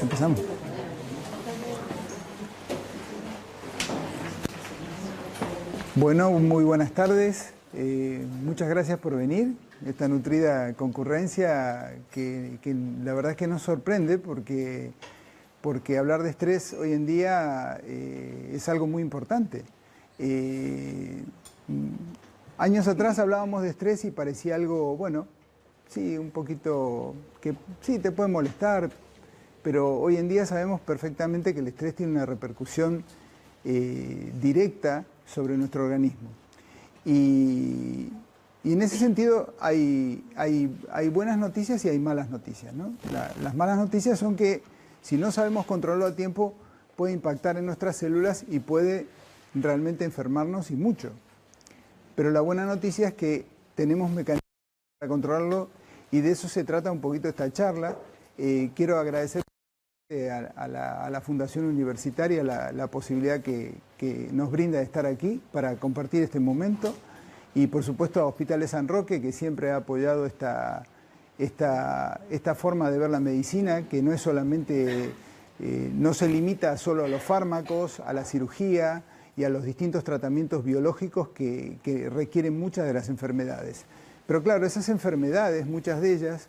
Empezamos. Bueno, muy buenas tardes. Muchas gracias por venir. Esta nutrida concurrencia que la verdad es que nos sorprende porque hablar de estrés hoy en día es algo muy importante. Años atrás hablábamos de estrés y parecía algo, bueno, sí, un poquito que sí te puede molestar, pero hoy en día sabemos perfectamente que el estrés tiene una repercusión directa sobre nuestro organismo. Y en ese sentido hay buenas noticias y hay malas noticias, ¿no? Las malas noticias son que si no sabemos controlarlo a tiempo puede impactar en nuestras células y puede realmente enfermarnos y mucho. Pero la buena noticia es que tenemos mecanismos para controlarlo y de eso se trata un poquito esta charla. Quiero agradecer a la Fundación Universitaria la posibilidad que nos brinda de estar aquí para compartir este momento y por supuesto a Hospitales San Roque, que siempre ha apoyado esta forma de ver la medicina, que no es solamente, no se limita solo a los fármacos, a la cirugía y a los distintos tratamientos biológicos que requieren muchas de las enfermedades. Pero claro, esas enfermedades, muchas de ellas,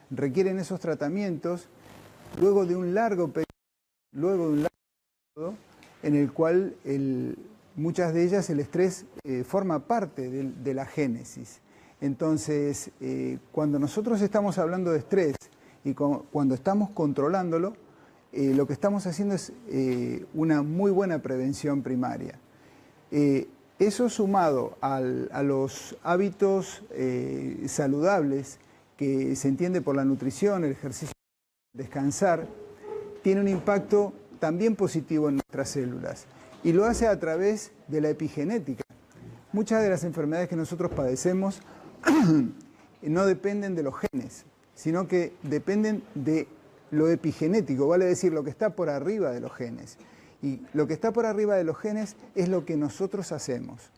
requieren esos tratamientos luego de un largo periodo en el cual muchas de ellas el estrés forma parte de la génesis. Entonces, cuando nosotros estamos hablando de estrés y cuando estamos controlándolo, lo que estamos haciendo es una muy buena prevención primaria. Eso sumado a los hábitos saludables que se entiende por la nutrición, el ejercicio, descansar, tiene un impacto también positivo en nuestras células y lo hace a través de la epigenética. Muchas de las enfermedades que nosotros padecemos no dependen de los genes, sino que dependen de lo epigenético, vale decir, lo que está por arriba de los genes. Y lo que está por arriba de los genes es lo que nosotros hacemos.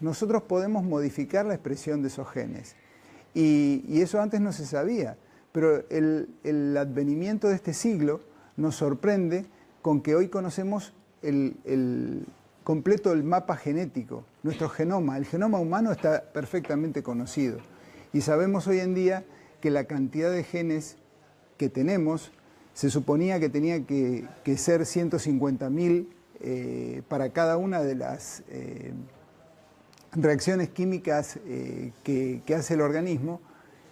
Nosotros podemos modificar la expresión de esos genes. Y eso antes no se sabía. Pero el advenimiento de este siglo nos sorprende con que hoy conocemos completo el mapa genético, nuestro genoma. El genoma humano está perfectamente conocido. Y sabemos hoy en día que la cantidad de genes que tenemos se suponía que tenía que ser 150.000 para cada una de las reacciones químicas que hace el organismo.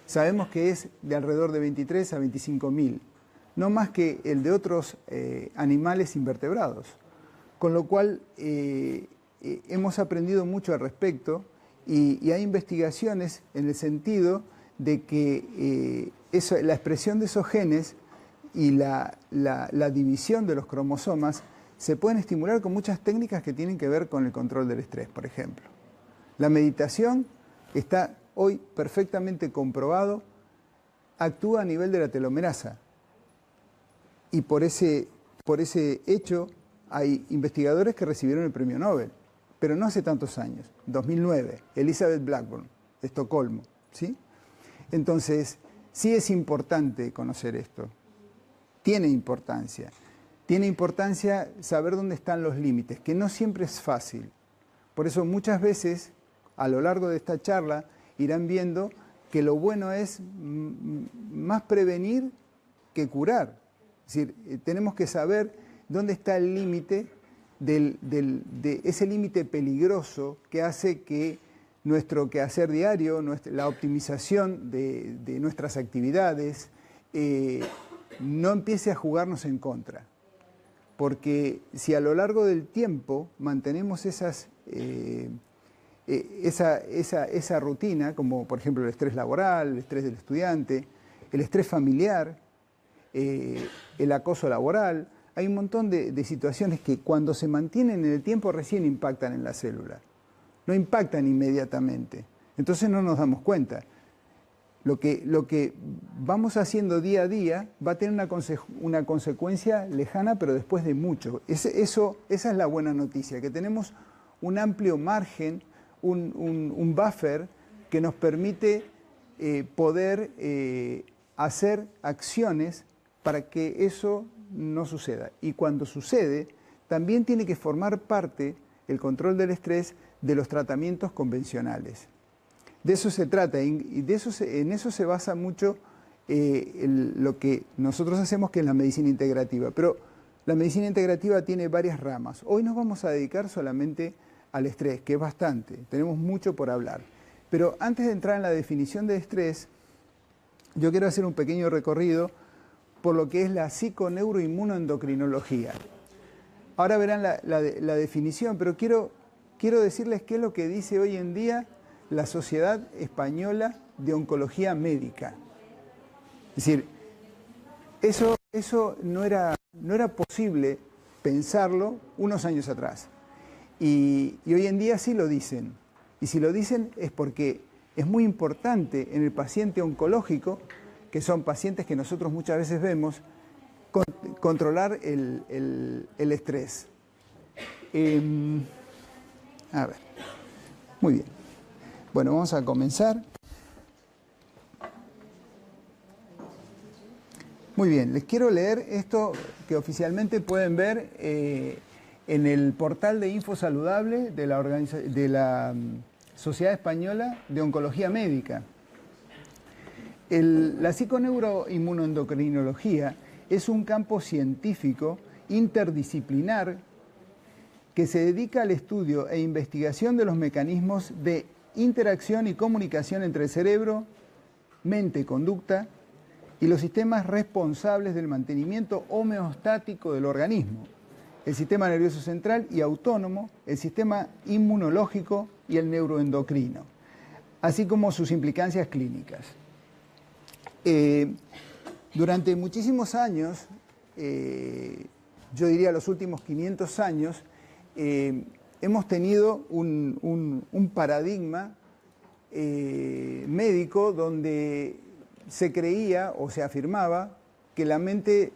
Sabemos que es de alrededor de 23 a 25.000, no más que el de otros animales invertebrados. Con lo cual hemos aprendido mucho al respecto y hay investigaciones en el sentido de que la expresión de esos genes y la división de los cromosomas se pueden estimular con muchas técnicas que tienen que ver con el control del estrés, por ejemplo. La meditación está hoy perfectamente comprobado, actúa a nivel de la telomerasa. Y por ese hecho hay investigadores que recibieron el premio Nobel, pero no hace tantos años, 2009, Elizabeth Blackburn, de Estocolmo, ¿sí? Entonces, sí es importante conocer esto, tiene importancia saber dónde están los límites, que no siempre es fácil. Por eso muchas veces, a lo largo de esta charla, irán viendo que lo bueno es más prevenir que curar. Es decir, tenemos que saber dónde está el límite de ese límite peligroso que hace que nuestro quehacer diario, la optimización de nuestras actividades, no empiece a jugarnos en contra. Porque si a lo largo del tiempo mantenemos esa rutina, como por ejemplo el estrés laboral, el estrés del estudiante, el estrés familiar, el acoso laboral, hay un montón de situaciones que cuando se mantienen en el tiempo recién impactan en la célula. No impactan inmediatamente. Entonces no nos damos cuenta. Lo que vamos haciendo día a día va a tener una consecuencia lejana, pero después de mucho. Esa es la buena noticia, que tenemos un amplio margen, un buffer que nos permite poder hacer acciones para que eso no suceda. Y cuando sucede, también tiene que formar parte el control del estrés de los tratamientos convencionales. De eso se trata, y en eso se basa mucho lo que nosotros hacemos, que es la medicina integrativa. Pero la medicina integrativa tiene varias ramas. Hoy nos vamos a dedicar solamente al estrés, que es bastante, tenemos mucho por hablar. Pero antes de entrar en la definición de estrés, yo quiero hacer un pequeño recorrido por lo que es la psiconeuroinmunoendocrinología. Ahora verán la definición, pero quiero decirles qué es lo que dice hoy en día la Sociedad Española de Oncología Médica. Es decir, eso no era posible pensarlo unos años atrás. Y hoy en día sí lo dicen. Y si lo dicen es porque es muy importante en el paciente oncológico, que son pacientes que nosotros muchas veces vemos, controlar el estrés. A ver, muy bien. Bueno, vamos a comenzar. Muy bien, les quiero leer esto que oficialmente pueden ver en el portal de Info Saludable de la Sociedad Española de Oncología Médica. La psiconeuroinmunoendocrinología es un campo científico interdisciplinar que se dedica al estudio e investigación de los mecanismos de interacción y comunicación entre el cerebro, mente y conducta, y los sistemas responsables del mantenimiento homeostático del organismo, el sistema nervioso central y autónomo, el sistema inmunológico y el neuroendocrino, así como sus implicancias clínicas. Durante muchísimos años, yo diría los últimos 500 años, hemos tenido un paradigma médico donde se creía o se afirmaba que la mente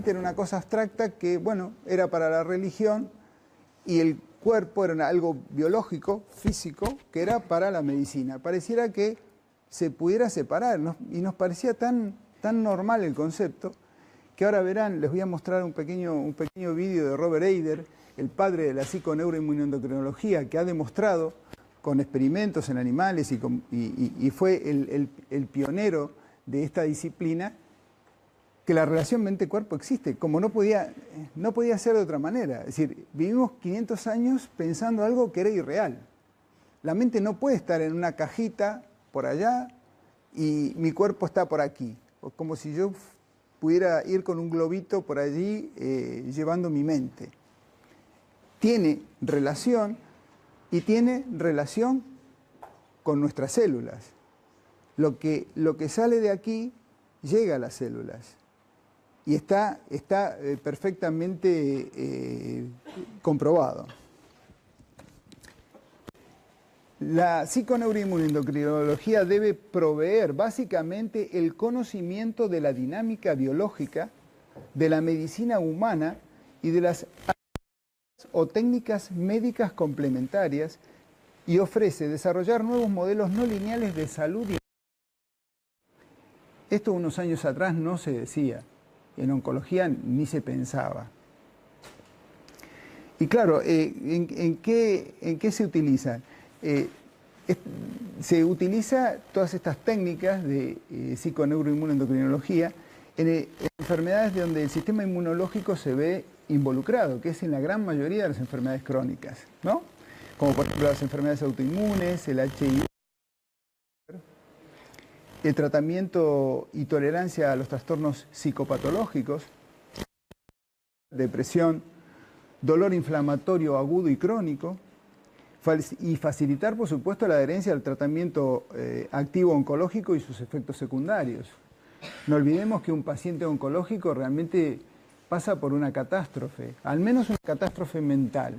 era una cosa abstracta que, era para la religión, y el cuerpo era algo biológico, físico, que era para la medicina. Pareciera que se pudiera separar, y nos parecía tan normal el concepto, que ahora verán, les voy a mostrar un pequeño vídeo de Robert Eder, el padre de la psiconeuroinmunoendocrinología, que ha demostrado con experimentos en animales y fue el pionero de esta disciplina, que la relación mente-cuerpo existe, como no podía ser de otra manera. Es decir, vivimos 500 años pensando algo que era irreal. La mente no puede estar en una cajita por allá y mi cuerpo está por aquí. O como si yo pudiera ir con un globito por allí llevando mi mente. Tiene relación, y tiene relación con nuestras células. Lo que sale de aquí llega a las células. Y está perfectamente comprobado. La psiconeuroinmunoendocrinología debe proveer básicamente el conocimiento de la dinámica biológica, de la medicina humana y de las o técnicas médicas complementarias, y ofrece desarrollar nuevos modelos no lineales de salud. Esto unos años atrás no se decía, en oncología ni se pensaba. Y claro, ¿en qué se utiliza? Se utiliza todas estas técnicas de psiconeuroinmunoendocrinología en enfermedades donde el sistema inmunológico se ve involucrado, que es en la gran mayoría de las enfermedades crónicas, ¿no? Como por ejemplo las enfermedades autoinmunes, el HIV, el tratamiento y tolerancia a los trastornos psicopatológicos, depresión, dolor inflamatorio agudo y crónico, y facilitar, por supuesto, la adherencia al tratamiento activo oncológico y sus efectos secundarios. No olvidemos que un paciente oncológico realmente pasa por una catástrofe, al menos una catástrofe mental,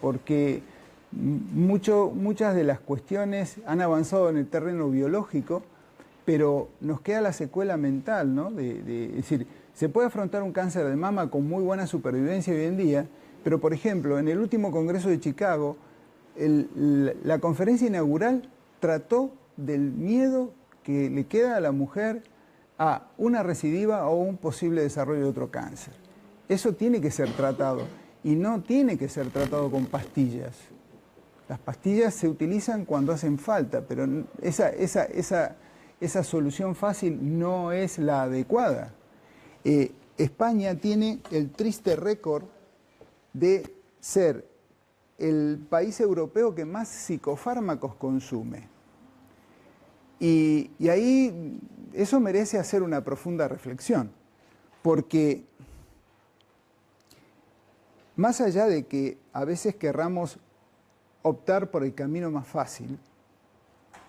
porque muchas de las cuestiones han avanzado en el terreno biológico, pero nos queda la secuela mental, ¿no? Es decir, se puede afrontar un cáncer de mama con muy buena supervivencia hoy en día, pero por ejemplo, en el último Congreso de Chicago, la conferencia inaugural trató del miedo que le queda a la mujer a una recidiva o un posible desarrollo de otro cáncer. Eso tiene que ser tratado y no tiene que ser tratado con pastillas. Las pastillas se utilizan cuando hacen falta, pero esa solución fácil no es la adecuada. España tiene el triste récord de ser el país europeo que más psicofármacos consume. Y ahí eso merece hacer una profunda reflexión, porque más allá de que a veces querramos optar por el camino más fácil,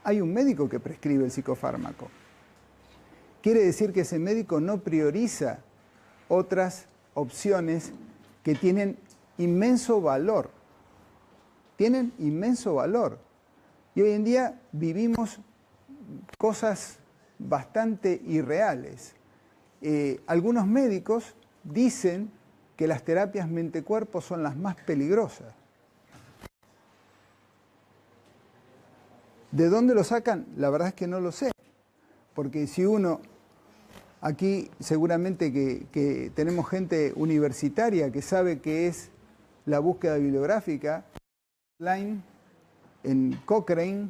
hay un médico que prescribe el psicofármaco. Quiere decir que ese médico no prioriza otras opciones que tienen inmenso valor. Tienen inmenso valor. Y hoy en día vivimos cosas bastante irreales. Algunos médicos dicen que las terapias mente-cuerpo son las más peligrosas. ¿De dónde lo sacan? La verdad es que no lo sé. Porque si uno, aquí seguramente que tenemos gente universitaria que sabe qué es la búsqueda bibliográfica, en Cochrane,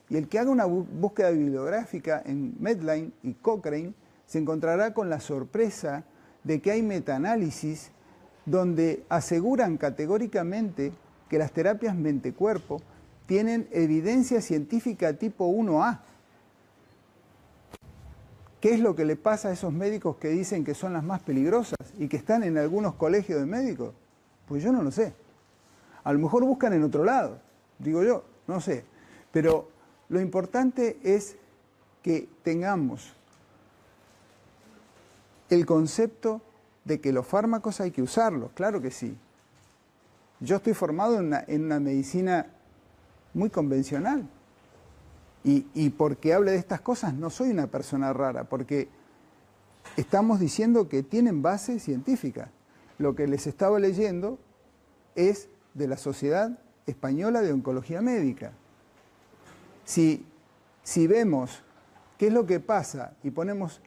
y el que haga una búsqueda bibliográfica en Medline y Cochrane se encontrará con la sorpresa de que hay metaanálisis donde aseguran categóricamente que las terapias mente-cuerpo tienen evidencia científica tipo 1A. ¿Qué es lo que le pasa a esos médicos que dicen que son las más peligrosas y que están en algunos colegios de médicos? Pues yo no lo sé. A lo mejor buscan en otro lado, digo yo, no sé. Pero lo importante es que tengamos el concepto de que los fármacos hay que usarlos, claro que sí. Yo estoy formado en una medicina muy convencional y porque hable de estas cosas no soy una persona rara, porque estamos diciendo que tienen base científica. Lo que les estaba leyendo es de la Sociedad Española de Oncología Médica. Si vemos qué es lo que pasa y ponemos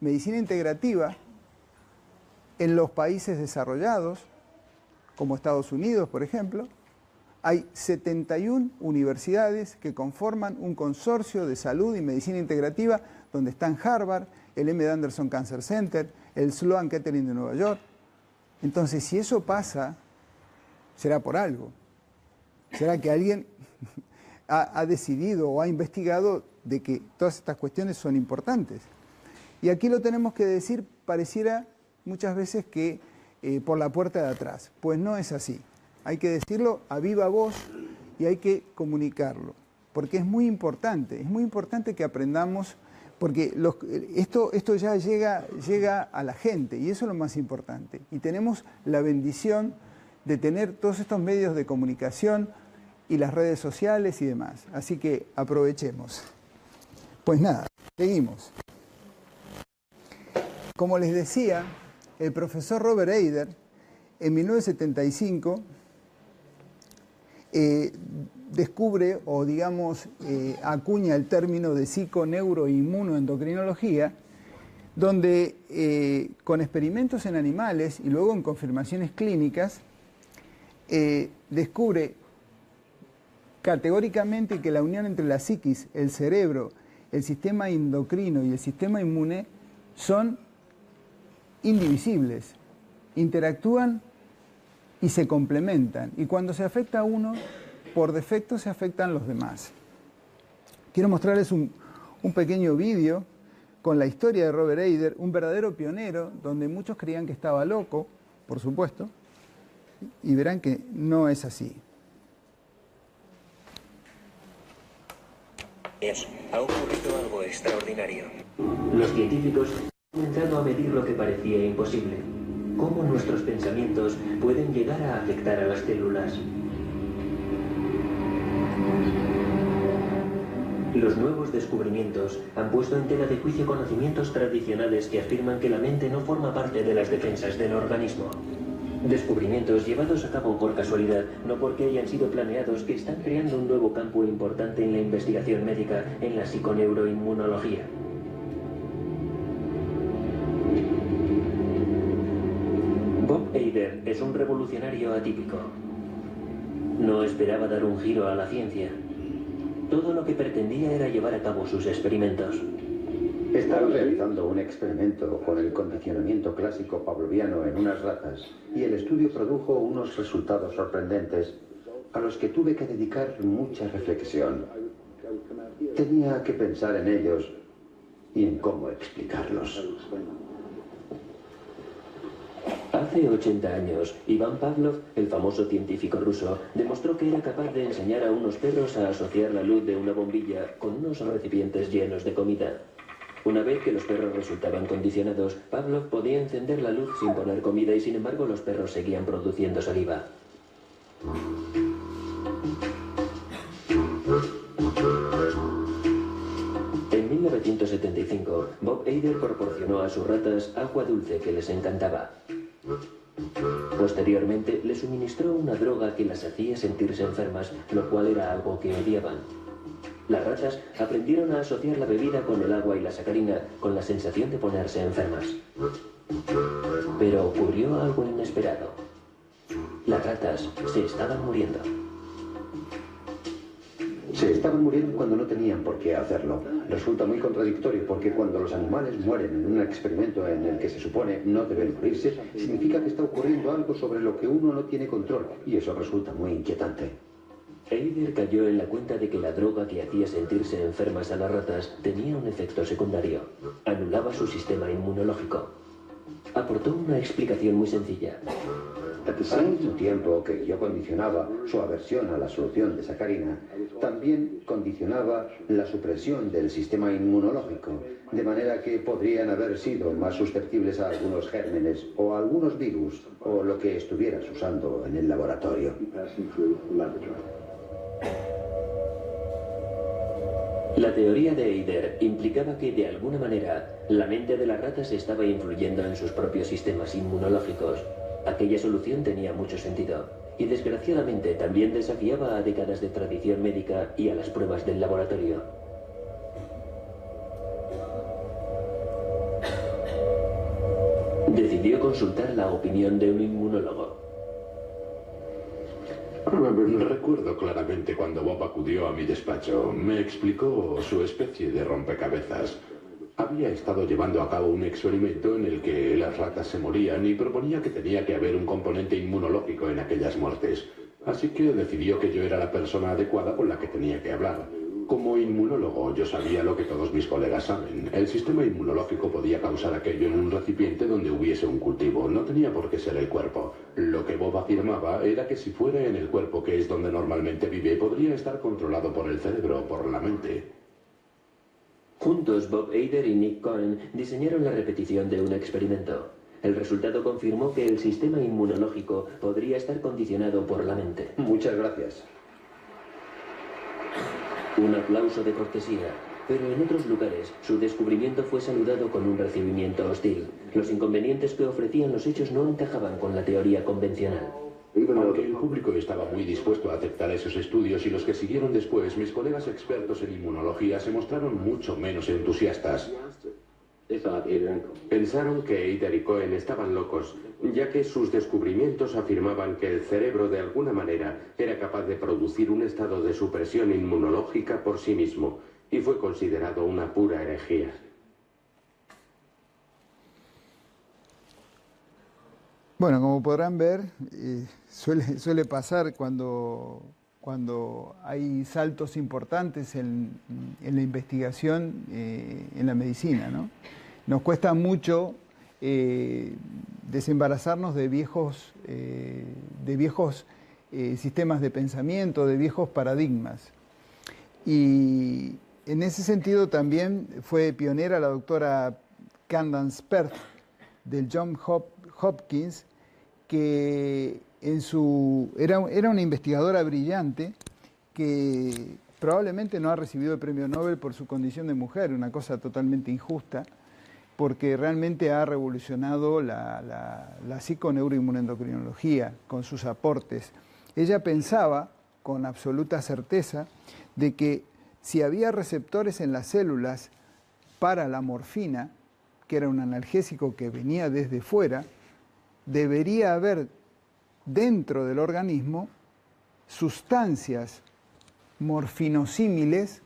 medicina integrativa en los países desarrollados, como Estados Unidos, por ejemplo, hay 71 universidades que conforman un consorcio de salud y medicina integrativa donde están Harvard, el M. Anderson Cancer Center, el Sloan Kettering de Nueva York. Entonces, si eso pasa, será por algo. Será que alguien ha decidido o ha investigado de que todas estas cuestiones son importantes. Y aquí lo tenemos que decir, pareciera muchas veces que por la puerta de atrás. Pues no es así. Hay que decirlo a viva voz y hay que comunicarlo. Porque es muy importante que aprendamos, porque esto ya llega a la gente y eso es lo más importante. Y tenemos la bendición de tener todos estos medios de comunicación y las redes sociales y demás. Así que aprovechemos. Pues nada, seguimos. Como les decía, el profesor Robert Eder, en 1975, descubre, o digamos, acuña el término de psiconeuroinmunoendocrinología, donde con experimentos en animales y luego en confirmaciones clínicas, descubre categóricamente que la unión entre la psiquis, el cerebro, el sistema endocrino y el sistema inmune son indivisibles, interactúan y se complementan. Y cuando se afecta a uno, por defecto se afectan los demás. Quiero mostrarles un pequeño vídeo con la historia de Robert Eder, un verdadero pionero, donde muchos creían que estaba loco, por supuesto, y verán que no es así. Ha ocurrido algo extraordinario. Los científicos han comenzado a medir lo que parecía imposible. ¿Cómo nuestros pensamientos pueden llegar a afectar a las células? Los nuevos descubrimientos han puesto en tela de juicio conocimientos tradicionales que afirman que la mente no forma parte de las defensas del organismo. Descubrimientos llevados a cabo por casualidad, no porque hayan sido planeados, que están creando un nuevo campo importante en la investigación médica, en la psiconeuroinmunología. Eider es un revolucionario atípico. No esperaba dar un giro a la ciencia. Todo lo que pretendía era llevar a cabo sus experimentos. Estaba realizando un experimento con el condicionamiento clásico pavloviano en unas ratas y el estudio produjo unos resultados sorprendentes a los que tuve que dedicar mucha reflexión. Tenía que pensar en ellos y en cómo explicarlos. Hace 80 años, Iván Pavlov, el famoso científico ruso, demostró que era capaz de enseñar a unos perros a asociar la luz de una bombilla con unos recipientes llenos de comida. Una vez que los perros resultaban condicionados, Pavlov podía encender la luz sin poner comida y sin embargo los perros seguían produciendo saliva. En 1975, Bob Eider proporcionó a sus ratas agua dulce que les encantaba. Posteriormente, le suministró una droga que las hacía sentirse enfermas, lo cual era algo que odiaban. Las ratas aprendieron a asociar la bebida con el agua y la sacarina, con la sensación de ponerse enfermas. Pero ocurrió algo inesperado. Las ratas se estaban muriendo. Se estaban muriendo cuando no tenían por qué hacerlo. Resulta muy contradictorio porque cuando los animales mueren en un experimento en el que se supone no deben morirse, significa que está ocurriendo algo sobre lo que uno no tiene control, y eso resulta muy inquietante. Eider cayó en la cuenta de que la droga que hacía sentirse enfermas a las ratas tenía un efecto secundario. Anulaba su sistema inmunológico. Aportó una explicación muy sencilla. Al mismo tiempo que yo condicionaba su aversión a la solución de sacarina, también condicionaba la supresión del sistema inmunológico, de manera que podrían haber sido más susceptibles a algunos gérmenes o a algunos virus o lo que estuvieras usando en el laboratorio. La teoría de Eider implicaba que, de alguna manera, la mente de las ratas estaba influyendo en sus propios sistemas inmunológicos. Aquella solución tenía mucho sentido, y desgraciadamente también desafiaba a décadas de tradición médica y a las pruebas del laboratorio. Decidió consultar la opinión de un inmunólogo. Recuerdo claramente cuando Bob acudió a mi despacho. Me explicó su especie de rompecabezas. Había estado llevando a cabo un experimento en el que las ratas se morían y proponía que tenía que haber un componente inmunológico en aquellas muertes. Así que decidió que yo era la persona adecuada con la que tenía que hablar. Como inmunólogo, yo sabía lo que todos mis colegas saben. El sistema inmunológico podía causar aquello en un recipiente donde hubiese un cultivo. No tenía por qué ser el cuerpo. Lo que Bob afirmaba era que si fuera en el cuerpo, que es donde normalmente vive, podría estar controlado por el cerebro o por la mente. Juntos, Bob Eider y Nick Cohen diseñaron la repetición de un experimento. El resultado confirmó que el sistema inmunológico podría estar condicionado por la mente. Muchas gracias. Un aplauso de cortesía, pero en otros lugares su descubrimiento fue saludado con un recibimiento hostil. Los inconvenientes que ofrecían los hechos no encajaban con la teoría convencional. Aunque el público estaba muy dispuesto a aceptar esos estudios y los que siguieron después, mis colegas expertos en inmunología se mostraron mucho menos entusiastas. Pensaron que Eider y Cohen estaban locos, ya que sus descubrimientos afirmaban que el cerebro de alguna manera era capaz de producir un estado de supresión inmunológica por sí mismo, y fue considerado una pura herejía. Bueno, como podrán ver, suele pasar cuando hay saltos importantes en la investigación en la medicina, ¿no? Nos cuesta mucho desembarazarnos de viejos sistemas de pensamiento, de viejos paradigmas. Y en ese sentido también fue pionera la doctora Candace Pert del Johns Hopkins, que era una investigadora brillante que probablemente no ha recibido el premio Nobel por su condición de mujer, una cosa totalmente injusta, porque realmente ha revolucionado la psiconeuroinmunoendocrinología con sus aportes. Ella pensaba con absoluta certeza de que si había receptores en las células para la morfina, que era un analgésico que venía desde fuera, debería haber dentro del organismo sustancias morfinosímiles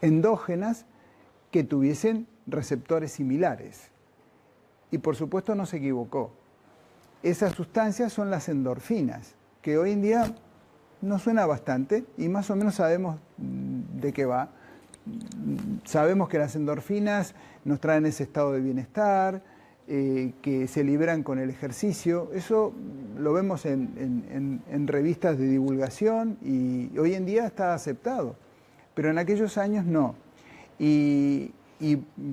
endógenas que tuviesen receptores similares. Y por supuesto no se equivocó. Esas sustancias son las endorfinas, que hoy en día nos suena bastante y más o menos sabemos de qué va. Sabemos que las endorfinas nos traen ese estado de bienestar, que se liberan con el ejercicio. Eso lo vemos en revistas de divulgación y hoy en día está aceptado, pero en aquellos años no. Y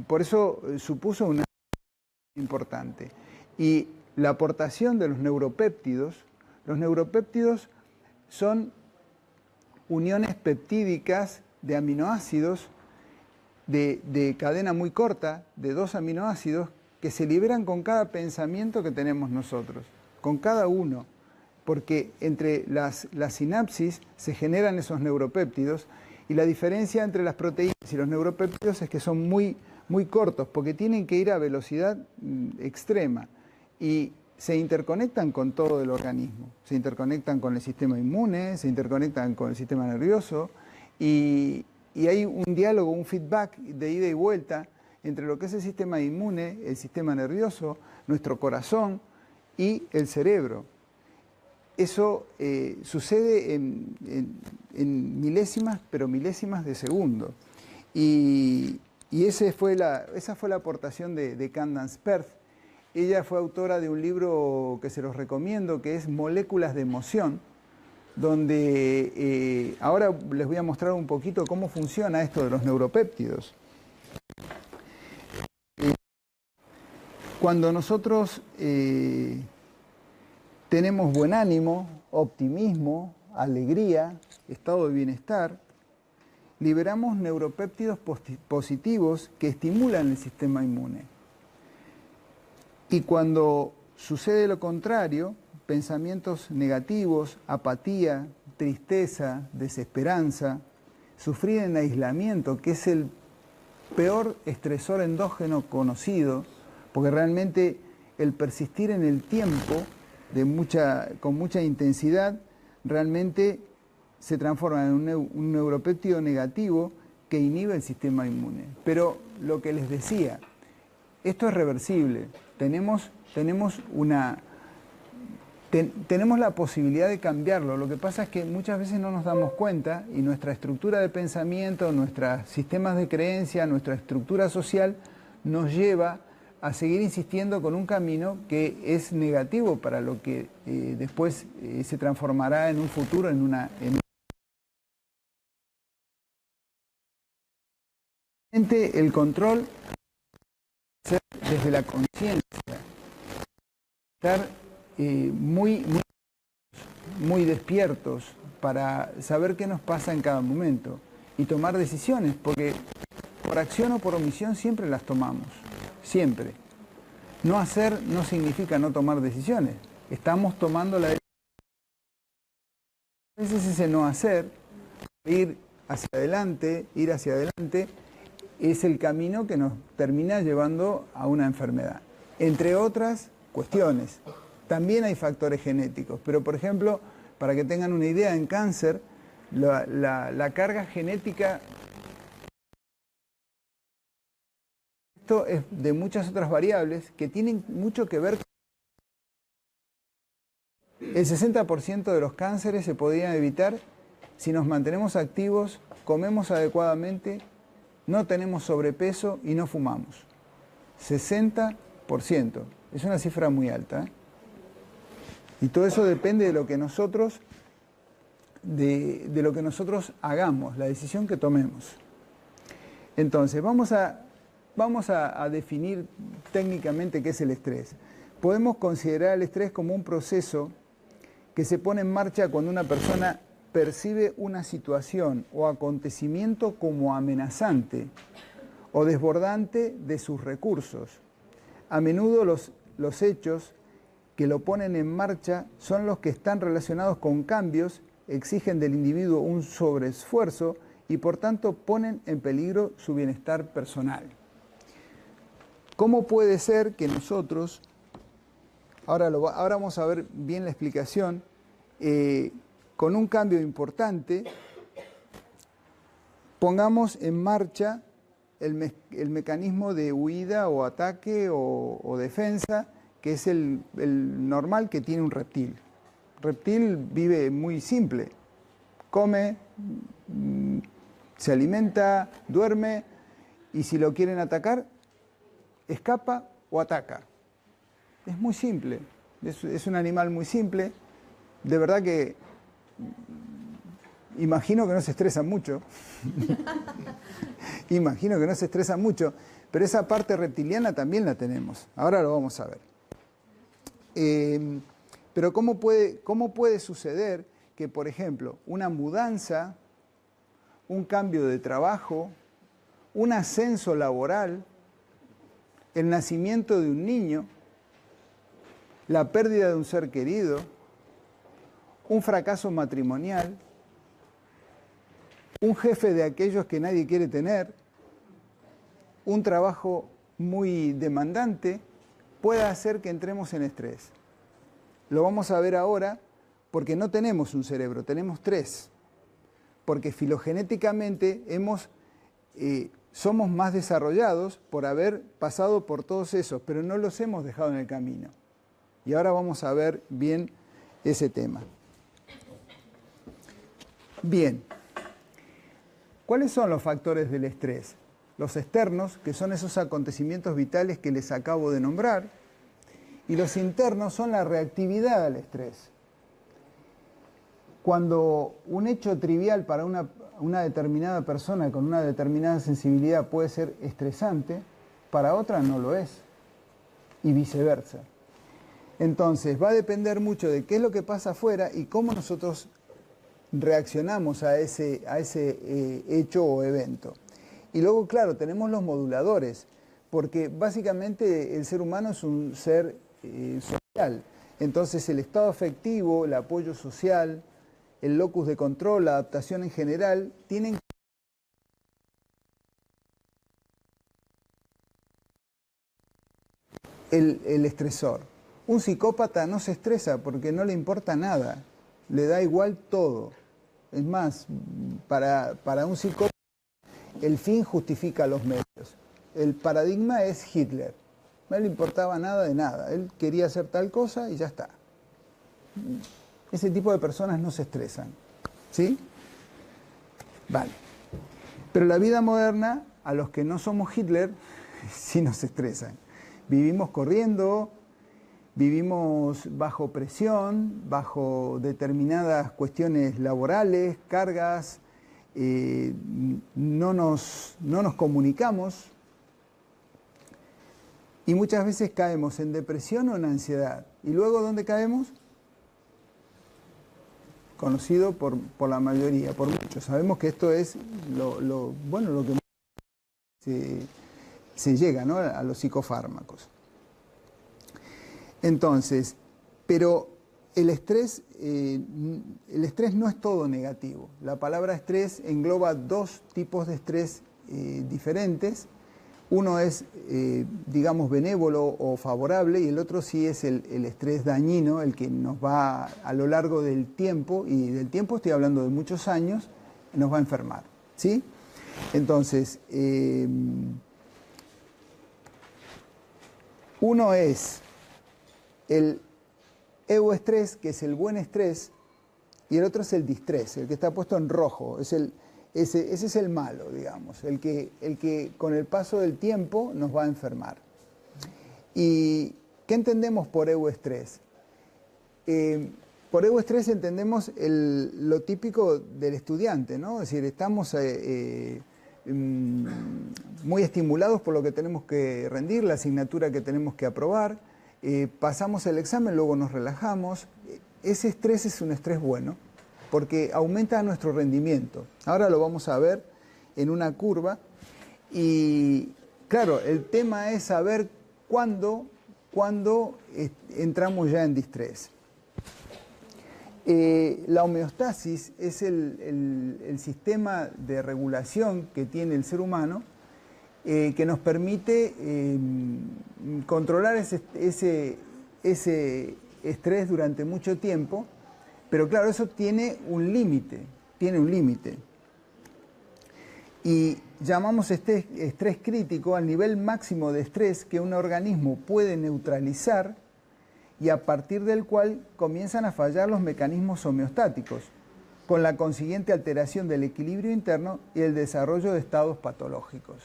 por eso supuso una importante. Y la aportación de los neuropéptidos son uniones peptídicas de aminoácidos de cadena muy corta, de 2 aminoácidos, que se liberan con cada pensamiento que tenemos nosotros, con cada uno, porque entre las sinapsis se generan esos neuropéptidos y la diferencia entre las proteínas y los neuropéptidos es que son muy cortos, porque tienen que ir a velocidad extrema y se interconectan con todo el organismo, se interconectan con el sistema inmune, se interconectan con el sistema nervioso y hay un diálogo, un feedback de ida y vuelta entre lo que es el sistema inmune, el sistema nervioso, nuestro corazón y el cerebro. Eso sucede en milésimas, pero milésimas de segundo. Y esa fue la aportación de Candace Pert. Ella fue autora de un libro que se los recomiendo, que es Moléculas de Emoción, donde ahora les voy a mostrar un poquito cómo funciona esto de los neuropéptidos. Cuando nosotros tenemos buen ánimo, optimismo, alegría, estado de bienestar, liberamos neuropéptidos positivos que estimulan el sistema inmune. Y cuando sucede lo contrario, pensamientos negativos, apatía, tristeza, desesperanza, sufrir en aislamiento, que es el peor estresor endógeno conocido, porque realmente el persistir en el tiempo con mucha intensidad realmente se transforma en un neuropéptido negativo que inhibe el sistema inmune. Pero lo que les decía, esto es reversible. Tenemos la posibilidad de cambiarlo. Lo que pasa es que muchas veces no nos damos cuenta y nuestra estructura de pensamiento, nuestros sistemas de creencia, nuestra estructura social nos lleva a seguir insistiendo con un camino que es negativo para lo que después se transformará en un futuro el control desde la conciencia, estar muy despiertos para saber qué nos pasa en cada momento y tomar decisiones, porque por acción o por omisión siempre las tomamos, siempre. No hacer no significa no tomar decisiones, estamos tomando la decisión. A veces ese no hacer, ir hacia adelante, es el camino que nos termina llevando a una enfermedad. Entre otras cuestiones, también hay factores genéticos, pero por ejemplo, para que tengan una idea, en cáncer, la carga genética, esto es de muchas otras variables que tienen mucho que ver con... El 60% de los cánceres se podrían evitar si nos mantenemos activos, comemos adecuadamente, no tenemos sobrepeso y no fumamos. 60%. Es una cifra muy alta, ¿eh? Y todo eso depende de lo que nosotros, de lo que nosotros hagamos, la decisión que tomemos. Entonces, vamos a definir técnicamente qué es el estrés. Podemos considerar el estrés como un proceso que se pone en marcha cuando una persona percibe una situación o acontecimiento como amenazante o desbordante de sus recursos. A menudo los hechos que lo ponen en marcha son los que están relacionados con cambios, exigen del individuo un sobreesfuerzo y por tanto ponen en peligro su bienestar personal. ¿Cómo puede ser que nosotros Ahora vamos a ver bien la explicación. Con un cambio importante, pongamos en marcha el mecanismo de huida o ataque o defensa, que es el normal que tiene un reptil. Reptil vive muy simple, come, se alimenta, duerme, y si lo quieren atacar, escapa o ataca. Es muy simple, es un animal muy simple. De verdad que imagino que no se estresan mucho. Imagino que no se estresan mucho, pero esa parte reptiliana también la tenemos. Ahora lo vamos a ver. Pero ¿cómo puede suceder que, por ejemplo, una mudanza, un cambio de trabajo, un ascenso laboral, el nacimiento de un niño, la pérdida de un ser querido, un fracaso matrimonial, un jefe de aquellos que nadie quiere tener, un trabajo muy demandante, pueda hacer que entremos en estrés? Lo vamos a ver ahora porque no tenemos un cerebro, tenemos tres. Porque filogenéticamente somos más desarrollados por haber pasado por todos esos, pero no los hemos dejado en el camino. Y ahora vamos a ver bien ese tema. Bien, ¿cuáles son los factores del estrés? Los externos, que son esos acontecimientos vitales que les acabo de nombrar, y los internos son la reactividad al estrés. Cuando un hecho trivial para una determinada persona con una determinada sensibilidad puede ser estresante, para otra no lo es, y viceversa. Entonces va a depender mucho de qué es lo que pasa afuera y cómo nosotros reaccionamos a ese hecho o evento. Y luego, claro, tenemos los moduladores, porque básicamente el ser humano es un ser social. Entonces el estado afectivo, el apoyo social, el locus de control, la adaptación en general, tienen el estresor. Un psicópata no se estresa porque no le importa nada, le da igual todo. Es más, para un psicópata el fin justifica los medios. El paradigma es Hitler. No le importaba nada de nada. Él quería hacer tal cosa y ya está. Ese tipo de personas no se estresan. ¿Sí? Vale. Pero la vida moderna, a los que no somos Hitler, sí nos estresan. Vivimos corriendo, vivimos bajo presión, bajo determinadas cuestiones laborales, cargas, no nos comunicamos y muchas veces caemos en depresión o en ansiedad. ¿Y luego dónde caemos? Conocido por la mayoría, por muchos. Sabemos que esto es lo que se llega, ¿no?, a los psicofármacos. Entonces, pero el estrés no es todo negativo. La palabra estrés engloba dos tipos de estrés diferentes. Uno es, digamos, benévolo o favorable, y el otro sí es el estrés dañino, el que nos va a lo largo del tiempo, y del tiempo estoy hablando de muchos años, nos va a enfermar, ¿sí? Entonces, uno es el euestrés, que es el buen estrés, y el otro es el distrés, el que está puesto en rojo. Ese es el malo, digamos, el que con el paso del tiempo nos va a enfermar. ¿Y qué entendemos por euestrés? Por euestrés entendemos lo típico del estudiante, ¿no? Es decir, estamos muy estimulados por lo que tenemos que rendir, la asignatura que tenemos que aprobar, pasamos el examen, luego nos relajamos. Ese estrés es un estrés bueno, porque aumenta nuestro rendimiento. Ahora lo vamos a ver en una curva. Y claro, el tema es saber cuándo entramos ya en distrés. La homeostasis es el sistema de regulación que tiene el ser humano, que nos permite controlar ese ese estrés durante mucho tiempo, pero claro, eso tiene un límite, Y llamamos este estrés crítico al nivel máximo de estrés que un organismo puede neutralizar y a partir del cual comienzan a fallar los mecanismos homeostáticos, con la consiguiente alteración del equilibrio interno y el desarrollo de estados patológicos.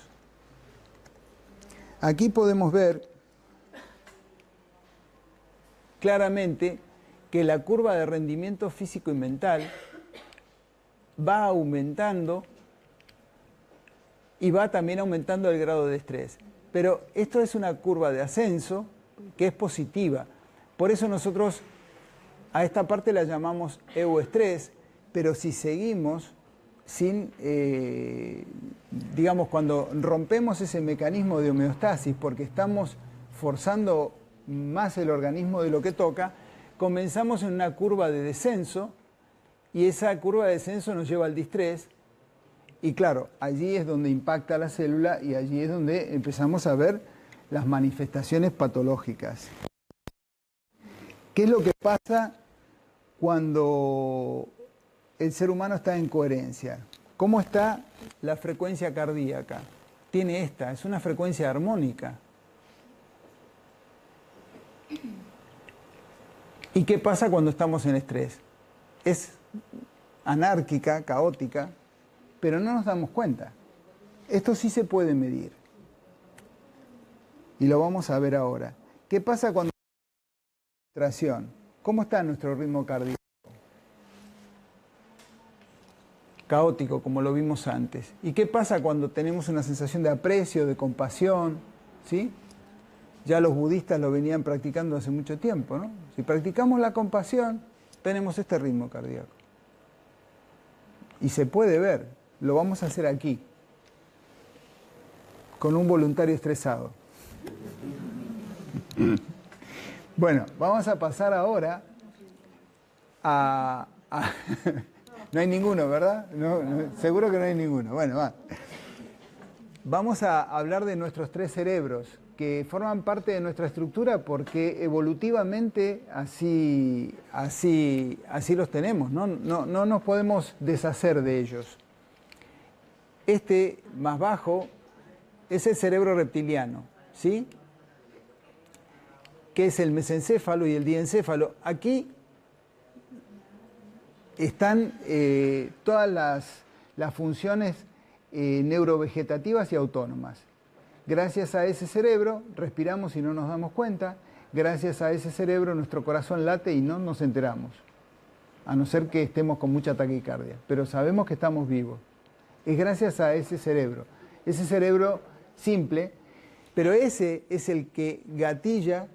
Aquí podemos ver claramente que la curva de rendimiento físico y mental va aumentando y va también aumentando el grado de estrés. Pero esto es una curva de ascenso que es positiva. Por eso nosotros a esta parte la llamamos euestrés, pero si seguimos sin, digamos, cuando rompemos ese mecanismo de homeostasis porque estamos forzando más el organismo de lo que toca, comenzamos en una curva de descenso y esa curva de descenso nos lleva al distrés y claro, allí es donde impacta la célula y allí es donde empezamos a ver las manifestaciones patológicas. ¿Qué es lo que pasa cuando el ser humano está en coherencia? ¿Cómo está la frecuencia cardíaca? Tiene esta, es una frecuencia armónica. ¿Y qué pasa cuando estamos en estrés? Es anárquica, caótica, pero no nos damos cuenta. Esto sí se puede medir. Y lo vamos a ver ahora. ¿Qué pasa cuando ¿Cómo está nuestro ritmo cardíaco? Caótico, como lo vimos antes. ¿Y qué pasa cuando tenemos una sensación de aprecio, de compasión? ¿Sí? Ya los budistas lo venían practicando hace mucho tiempo, ¿no? Si practicamos la compasión, tenemos este ritmo cardíaco. Y se puede ver, lo vamos a hacer aquí, con un voluntario estresado. Bueno, vamos a pasar ahora a no hay ninguno, ¿verdad? No, seguro que no hay ninguno. Bueno, va. Vamos a hablar de nuestros tres cerebros, que forman parte de nuestra estructura porque evolutivamente así los tenemos, ¿no? No nos podemos deshacer de ellos. Este más bajo es el cerebro reptiliano, ¿sí? Que es el mesencéfalo y el diencéfalo. Aquí están todas las funciones neurovegetativas y autónomas. Gracias a ese cerebro respiramos y no nos damos cuenta. Gracias a ese cerebro nuestro corazón late y no nos enteramos. A no ser que estemos con mucha taquicardia. Pero sabemos que estamos vivos. Es gracias a ese cerebro. Ese cerebro simple, pero ese es el que gatilla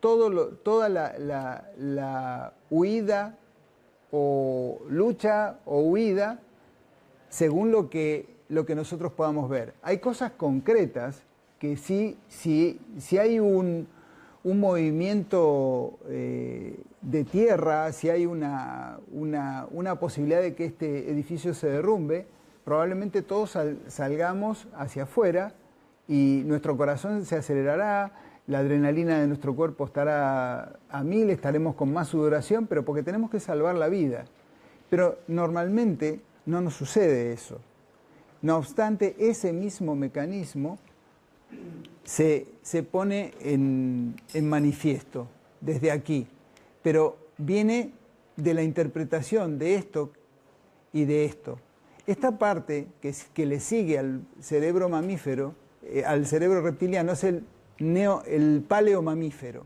toda la huida o lucha o huida según lo que nosotros podamos ver. Hay cosas concretas que si hay un movimiento de tierra, si hay una posibilidad de que este edificio se derrumbe, probablemente todos salgamos hacia afuera y nuestro corazón se acelerará, la adrenalina de nuestro cuerpo estará a 1000, estaremos con más sudoración, pero porque tenemos que salvar la vida. Pero normalmente no nos sucede eso. No obstante, ese mismo mecanismo se pone en manifiesto desde aquí, pero viene de la interpretación de esto y de esto. Esta parte que le sigue al cerebro mamífero, al cerebro reptiliano, es el paleomamífero.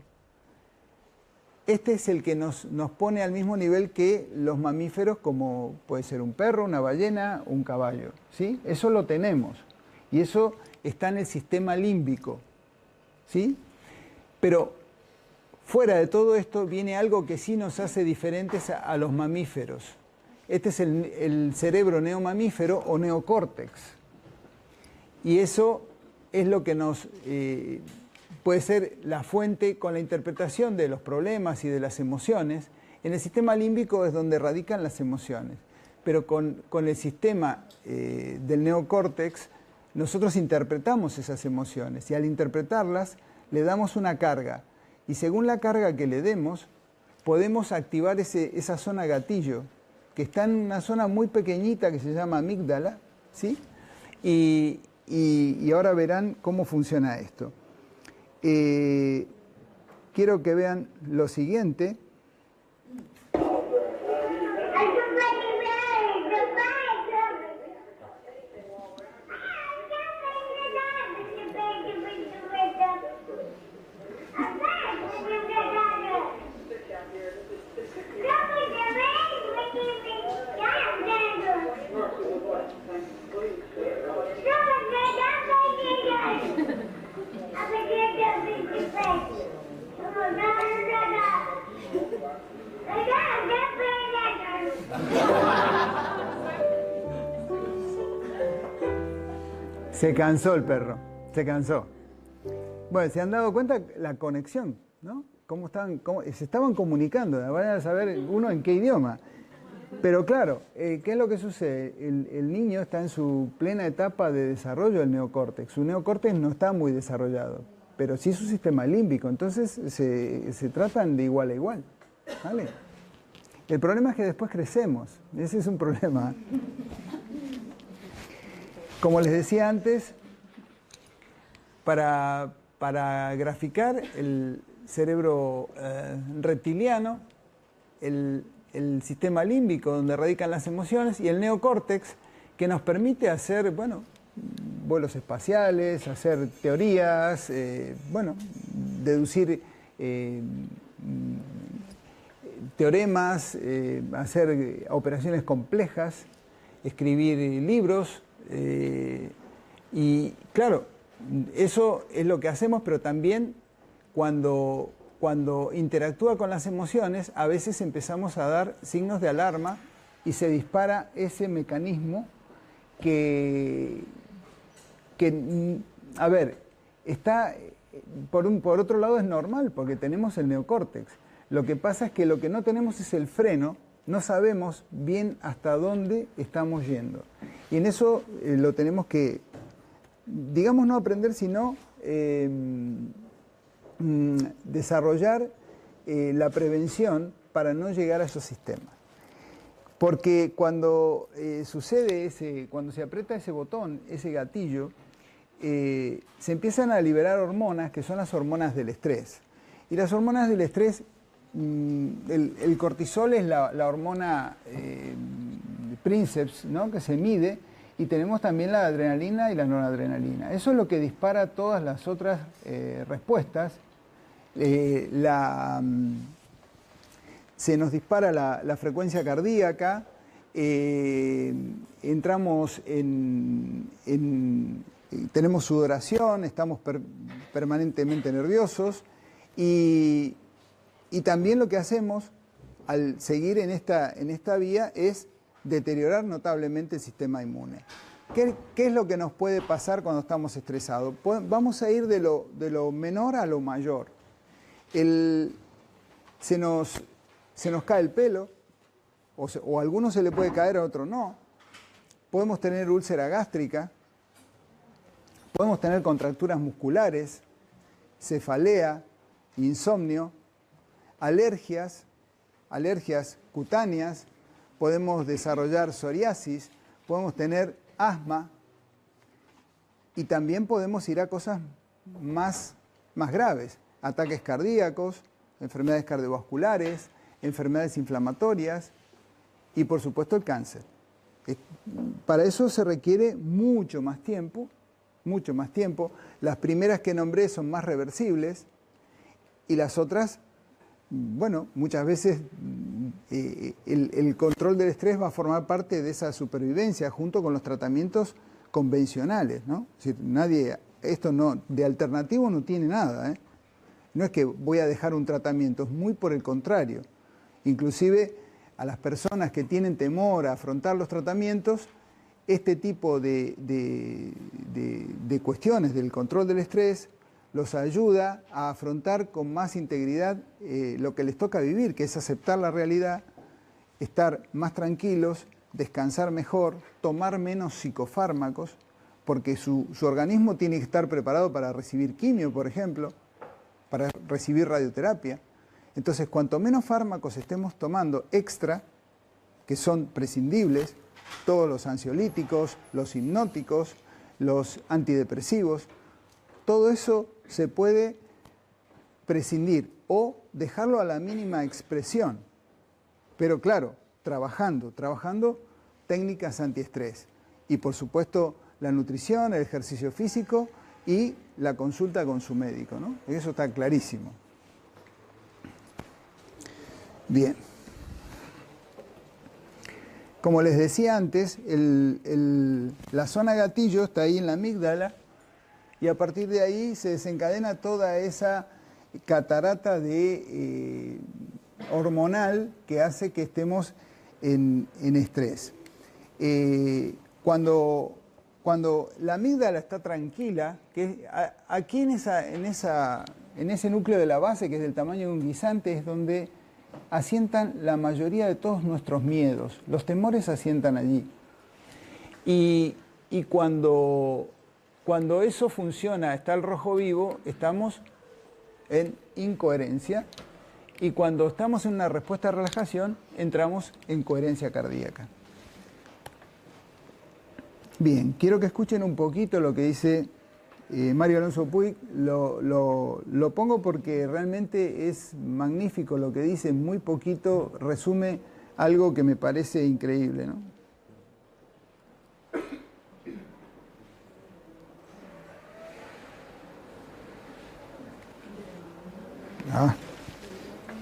Este es el que nos pone al mismo nivel que los mamíferos, como puede ser un perro, una ballena, un caballo, ¿sí? Eso lo tenemos. Y eso está en el sistema límbico, ¿sí? Pero fuera de todo esto viene algo que sí nos hace diferentes a los mamíferos. Este es el cerebro neomamífero o neocórtex. Y eso es lo que nos puede ser la fuente con la interpretación de los problemas y de las emociones. En el sistema límbico es donde radican las emociones, pero con el sistema del neocórtex nosotros interpretamos esas emociones y al interpretarlas le damos una carga Y según la carga que le demos, podemos activar esa zona gatillo, que está en una zona muy pequeñita que se llama amígdala, ¿sí? Y ahora verán cómo funciona esto. Quiero que vean lo siguiente. Se cansó el perro, se cansó. Bueno, se han dado cuenta la conexión, ¿no? Se estaban comunicando, van a saber uno en qué idioma. Pero claro, ¿qué es lo que sucede? El niño está en su plena etapa de desarrollo del neocórtex. Su neocórtex no está muy desarrollado, pero sí su sistema límbico. Entonces se tratan de igual a igual, ¿vale? El problema es que después crecemos. Ese es un problema. Como les decía antes, para graficar el cerebro reptiliano, el sistema límbico donde radican las emociones y el neocórtex que nos permite hacer, bueno, vuelos espaciales, hacer teorías, bueno, deducir teoremas, hacer operaciones complejas, escribir libros. Y claro, eso es lo que hacemos, pero también cuando interactúa con las emociones, a veces empezamos a dar signos de alarma y se dispara ese mecanismo que a ver, está, por otro lado es normal, porque tenemos el neocórtex. Lo que pasa es que lo que no tenemos es el freno, no sabemos bien hasta dónde estamos yendo. Y en eso lo tenemos que, digamos, no aprender, sino desarrollar la prevención para no llegar a esos sistemas. Porque cuando cuando se aprieta ese botón, ese gatillo, se empiezan a liberar hormonas que son las hormonas del estrés. Y las hormonas del estrés, el cortisol es la hormona princeps, ¿no?, que se mide, y tenemos también la adrenalina y la noradrenalina. Eso es lo que dispara todas las otras respuestas. Se nos dispara la frecuencia cardíaca, entramos tenemos sudoración, estamos permanentemente nerviosos y también lo que hacemos al seguir en esta vía es deteriorar notablemente el sistema inmune. ¿Qué es lo que nos puede pasar cuando estamos estresados? Vamos a ir de lo menor a lo mayor. Se nos cae el pelo, o a algunos se le puede caer, a otros no. Podemos tener úlcera gástrica, podemos tener contracturas musculares, cefalea, insomnio, alergias cutáneas, podemos desarrollar psoriasis, podemos tener asma y también podemos ir a cosas más graves, ataques cardíacos, enfermedades cardiovasculares, enfermedades inflamatorias y por supuesto el cáncer. Para eso se requiere mucho más tiempo. Las primeras que nombré son más reversibles y las otras, bueno, muchas veces el control del estrés va a formar parte de esa supervivencia junto con los tratamientos convencionales, ¿no? Es decir, esto no, de alternativo no tiene nada, ¿eh? No es que voy a dejar un tratamiento, es muy por el contrario. Inclusive a las personas que tienen temor a afrontar los tratamientos, este tipo de cuestiones del control del estrés los ayuda a afrontar con más integridad lo que les toca vivir, que es aceptar la realidad, estar más tranquilos, descansar mejor, tomar menos psicofármacos, porque su organismo tiene que estar preparado para recibir quimio, por ejemplo. para recibir radioterapia. Entonces, cuanto menos fármacos estemos tomando extra, que son prescindibles, todos los ansiolíticos, los hipnóticos, los antidepresivos, todo eso se puede prescindir o dejarlo a la mínima expresión. Pero claro, trabajando técnicas antiestrés. Y por supuesto, la nutrición, el ejercicio físico y la consulta con su médico, ¿no? Eso está clarísimo. Bien. Como les decía antes, la zona gatillo está ahí en la amígdala y a partir de ahí se desencadena toda esa catarata de hormonal que hace que estemos en estrés. Cuando la amígdala está tranquila, que aquí en ese núcleo de la base, que es del tamaño de un guisante, es donde asientan la mayoría de todos nuestros miedos. Los temores asientan allí. Y cuando eso funciona, está el rojo vivo, estamos en incoherencia. Y cuando estamos en una respuesta de relajación, entramos en coherencia cardíaca. Bien, quiero que escuchen un poquito lo que dice Mario Alonso Puig. Lo pongo porque realmente es magnífico lo que dice, muy poquito resume algo que me parece increíble, ¿no?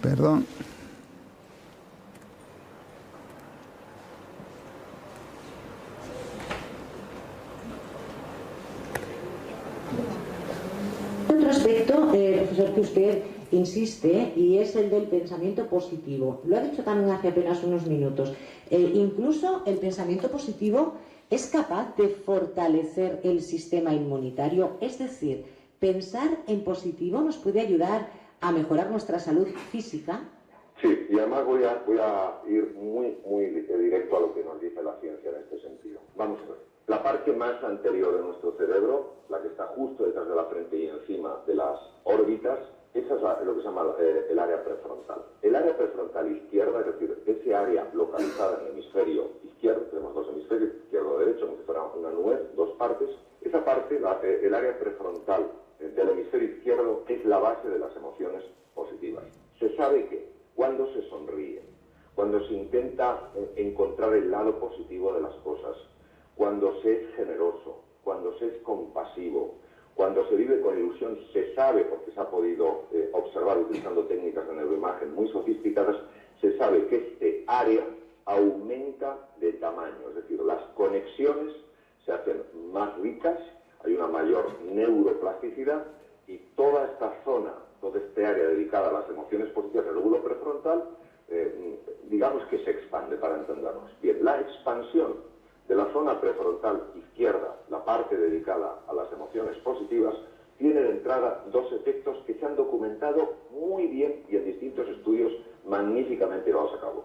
Perdón. Otro aspecto, profesor, que usted insiste, y es el del pensamiento positivo. Lo ha dicho también hace apenas unos minutos. Incluso el pensamiento positivo es capaz de fortalecer el sistema inmunitario, es decir, pensar en positivo nos puede ayudar a mejorar nuestra salud física. Sí, y además voy a ir muy directo a lo que nos dice la ciencia en este sentido. Vamos a ver. La parte más anterior de nuestro cerebro, la que está justo detrás de la frente y encima de las órbitas, esa es lo que se llama el área prefrontal. El área prefrontal izquierda, es decir, ese área localizada en el hemisferio izquierdo, tenemos dos hemisferios, izquierdo y derecho, como si fuera una nuez, dos partes. Esa parte, el área prefrontal del hemisferio izquierdo, es la base de las emociones positivas. Se sabe que cuando se sonríe, cuando se intenta encontrar el lado positivo de las cosas, cuando se es generoso, cuando se es compasivo, cuando se vive con ilusión, se sabe, porque se ha podido observar utilizando técnicas de neuroimagen muy sofisticadas, se sabe que este área aumenta de tamaño, es decir, las conexiones se hacen más ricas, hay una mayor neuroplasticidad y toda esta zona, toda este área dedicada a las emociones positivas del lóbulo prefrontal, digamos que se expande, para entendernos. Bien, la expansión de la zona prefrontal izquierda, la parte dedicada a las emociones positivas, tiene de entrada dos efectos que se han documentado muy bien y en distintos estudios magníficamente llevados a cabo.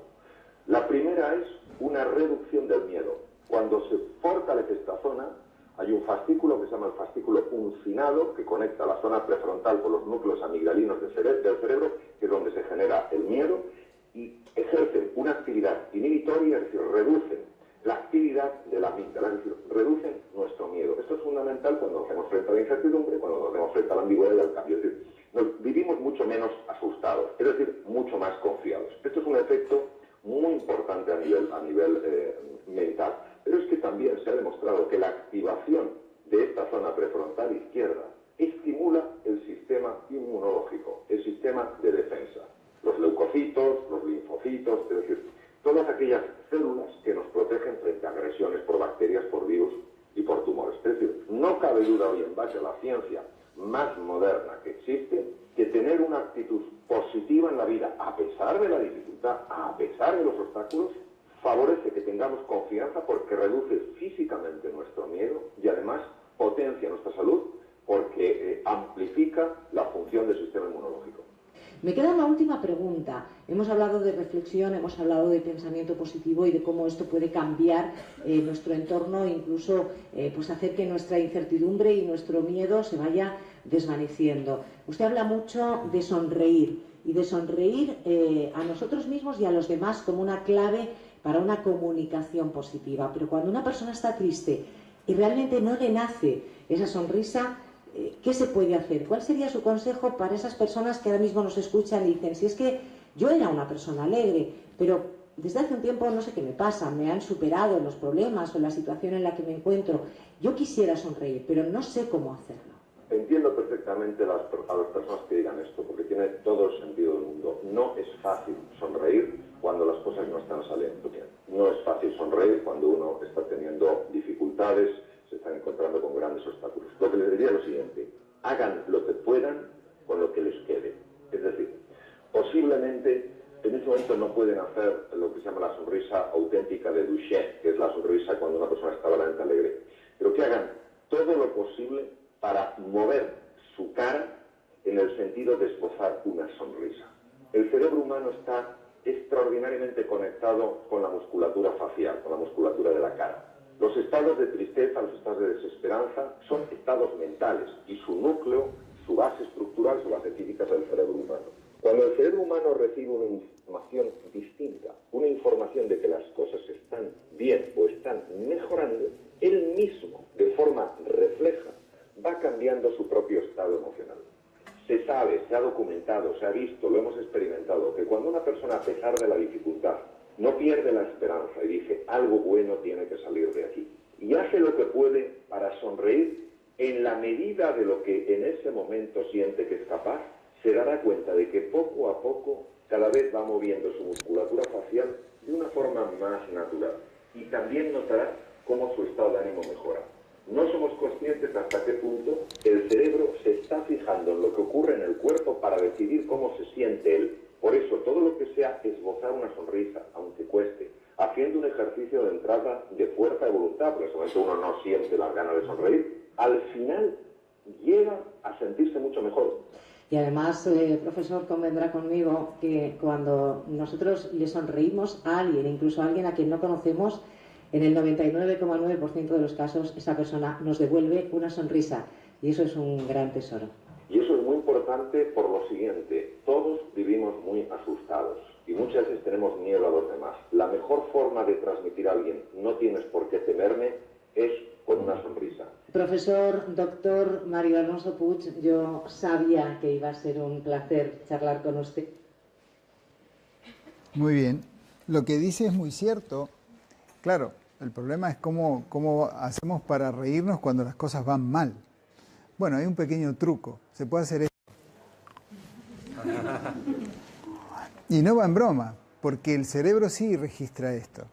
La primera es una reducción del miedo. Cuando se fortalece esta zona, hay un fascículo que se llama el fascículo uncinado, que conecta la zona prefrontal con los núcleos amigdalinos del cerebro, que es donde se genera el miedo, y ejercen una actividad inhibitoria, es decir, reducen la actividad de la amígdala, es decir, reducen nuestro miedo. Esto es fundamental cuando nos hacemos frente a la incertidumbre, cuando nos hacemos frente a la ambigüedad y al cambio. Es decir, vivimos mucho menos asustados, es decir, mucho más confiados. Esto es un efecto muy importante a nivel mental. Pero es que también se ha demostrado que la activación de esta zona prefrontal izquierda estimula el sistema inmunológico, el sistema de defensa. Los leucocitos, los linfocitos, es decir, todas aquellas células que nos protegen frente a agresiones por bacterias, por virus y por tumores. Es decir, no cabe duda hoy en base a la ciencia más moderna que existe, que tener una actitud positiva en la vida, a pesar de la dificultad, a pesar de los obstáculos, favorece que tengamos confianza porque reduce físicamente nuestro miedo y además potencia nuestra salud porque amplifica la función del sistema inmunológico. Me queda una última pregunta. Hemos hablado de reflexión, hemos hablado de pensamiento positivo y de cómo esto puede cambiar nuestro entorno e incluso pues hacer que nuestra incertidumbre y nuestro miedo se vaya desvaneciendo. Usted habla mucho de sonreír y de sonreír a nosotros mismos y a los demás como una clave para una comunicación positiva. Pero cuando una persona está triste y realmente no le nace esa sonrisa, ¿qué se puede hacer? ¿Cuál sería su consejo para esas personas que ahora mismo nos escuchan y dicen, si es que yo era una persona alegre, pero desde hace un tiempo no sé qué me pasa, me han superado los problemas o la situación en la que me encuentro, yo quisiera sonreír, pero no sé cómo hacerlo? Entiendo perfectamente a las personas que digan esto, porque tiene todo el sentido del mundo. No es fácil sonreír cuando las cosas no están saliendo bien. No es fácil sonreír cuando uno está teniendo dificultades, se están encontrando con grandes obstáculos. Lo que les diría es lo siguiente: hagan lo que puedan con lo que les quede. Es decir, posiblemente en este momento no pueden hacer lo que se llama la sonrisa auténtica de Duchet, que es la sonrisa cuando una persona está verdaderamente alegre, pero que hagan todo lo posible para mover su cara en el sentido de esbozar una sonrisa. El cerebro humano está extraordinariamente conectado con la musculatura facial, con la musculatura de la cara. Los estados de tristeza, los estados de desesperanza son estados mentales y su núcleo, su base estructural, su base física es el cerebro humano. Cuando el cerebro humano recibe una información distinta, una información de que las cosas están bien o están mejorando, él mismo, de forma refleja, va cambiando su propio estado emocional. Se sabe, se ha documentado, se ha visto, lo hemos experimentado, que cuando una persona, a pesar de la dificultad, no pierde la esperanza y dice algo bueno tiene que salir de aquí, y hace lo que puede para sonreír en la medida de lo que en ese momento siente que es capaz, se dará cuenta de que poco a poco cada vez va moviendo su musculatura facial de una forma más natural, y también notará cómo su estado de ánimo mejora. No somos conscientes hasta qué punto el cerebro se está fijando en lo que ocurre en el cuerpo para decidir cómo se siente él. Por eso, todo lo que sea esbozar una sonrisa, aunque cueste, haciendo un ejercicio de entrada de fuerza de voluntad, porque en ese momento uno no siente las ganas de sonreír, al final llega a sentirse mucho mejor. Y además, profesor, convendrá conmigo que cuando nosotros le sonreímos a alguien, incluso a alguien a quien no conocemos, en el 99,9% de los casos esa persona nos devuelve una sonrisa, y eso es un gran tesoro. Y eso es muy importante por lo siguiente: todos vivimos muy asustados y muchas veces tenemos miedo a los demás. La mejor forma de transmitir a alguien no tienes por qué temerme es con una sonrisa. Profesor, doctor Mario Alonso Puig, yo sabía que iba a ser un placer charlar con usted. Muy bien. Lo que dice es muy cierto. Claro, el problema es cómo hacemos para reírnos cuando las cosas van mal. Bueno, hay un pequeño truco. Se puede hacer esto. Y no va en broma, porque el cerebro sí registra esto.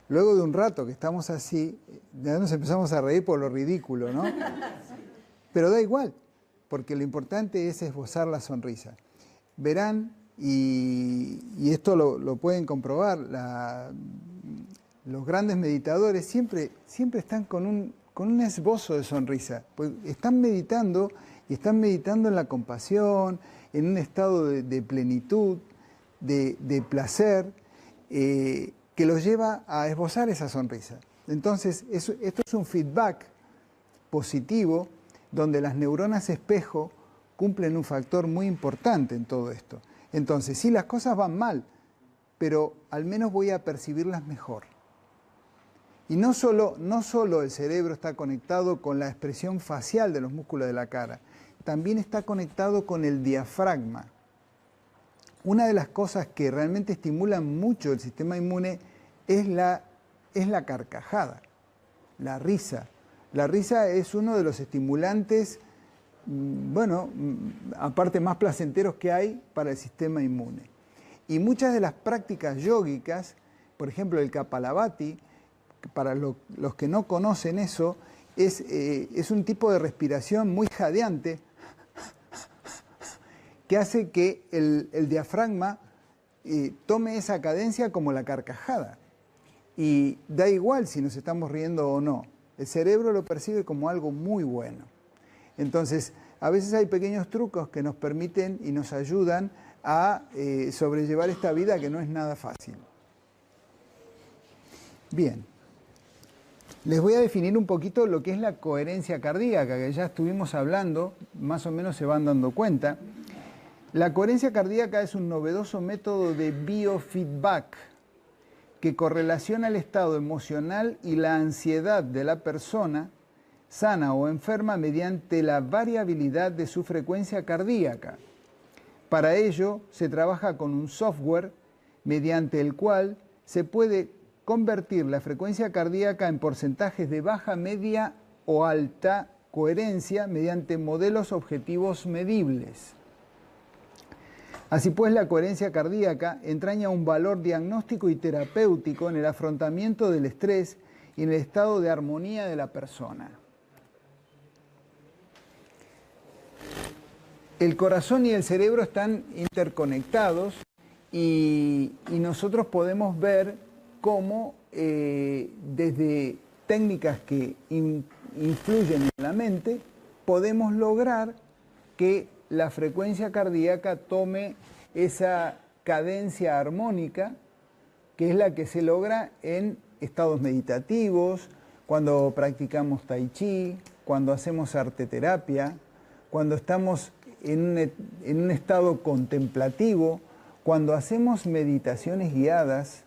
Luego de un rato que estamos así, ya nos empezamos a reír por lo ridículo, ¿no? Pero da igual, porque lo importante es esbozar la sonrisa. Verán, y esto lo pueden comprobar, los grandes meditadores siempre están con un esbozo de sonrisa. Pues están meditando y están meditando en la compasión, en un estado de plenitud, de placer, que los lleva a esbozar esa sonrisa. Entonces, esto es un feedback positivo donde las neuronas espejo cumplen un factor muy importante en todo esto. Entonces, sí, las cosas van mal, pero al menos voy a percibirlas mejor. Y no solo el cerebro está conectado con la expresión facial de los músculos de la cara, también está conectado con el diafragma. Una de las cosas que realmente estimulan mucho el sistema inmune es la carcajada, la risa. La risa es uno de los estimulantes, bueno, aparte más placenteros que hay para el sistema inmune. Y muchas de las prácticas yógicas, por ejemplo el Kapalabhati, para los que no conocen eso, es un tipo de respiración muy jadeante que hace que el diafragma tome esa cadencia como la carcajada. Y da igual si nos estamos riendo o no, el cerebro lo percibe como algo muy bueno. Entonces, a veces hay pequeños trucos que nos permiten y nos ayudan a sobrellevar esta vida que no es nada fácil. Bien, les voy a definir un poquito lo que es la coherencia cardíaca, que ya estuvimos hablando, más o menos se van dando cuenta. La coherencia cardíaca es un novedoso método de biofeedback que correlaciona el estado emocional y la ansiedad de la persona sana o enferma mediante la variabilidad de su frecuencia cardíaca. Para ello se trabaja con un software mediante el cual se puede convertir la frecuencia cardíaca en porcentajes de baja, media o alta coherencia mediante modelos objetivos medibles. Así pues, la coherencia cardíaca entraña un valor diagnóstico y terapéutico en el afrontamiento del estrés y en el estado de armonía de la persona. El corazón y el cerebro están interconectados y nosotros podemos ver cómo desde técnicas que influyen en la mente podemos lograr que la frecuencia cardíaca tome esa cadencia armónica que es la que se logra en estados meditativos, cuando practicamos tai chi, cuando hacemos arteterapia, cuando estamos en un estado contemplativo, cuando hacemos meditaciones guiadas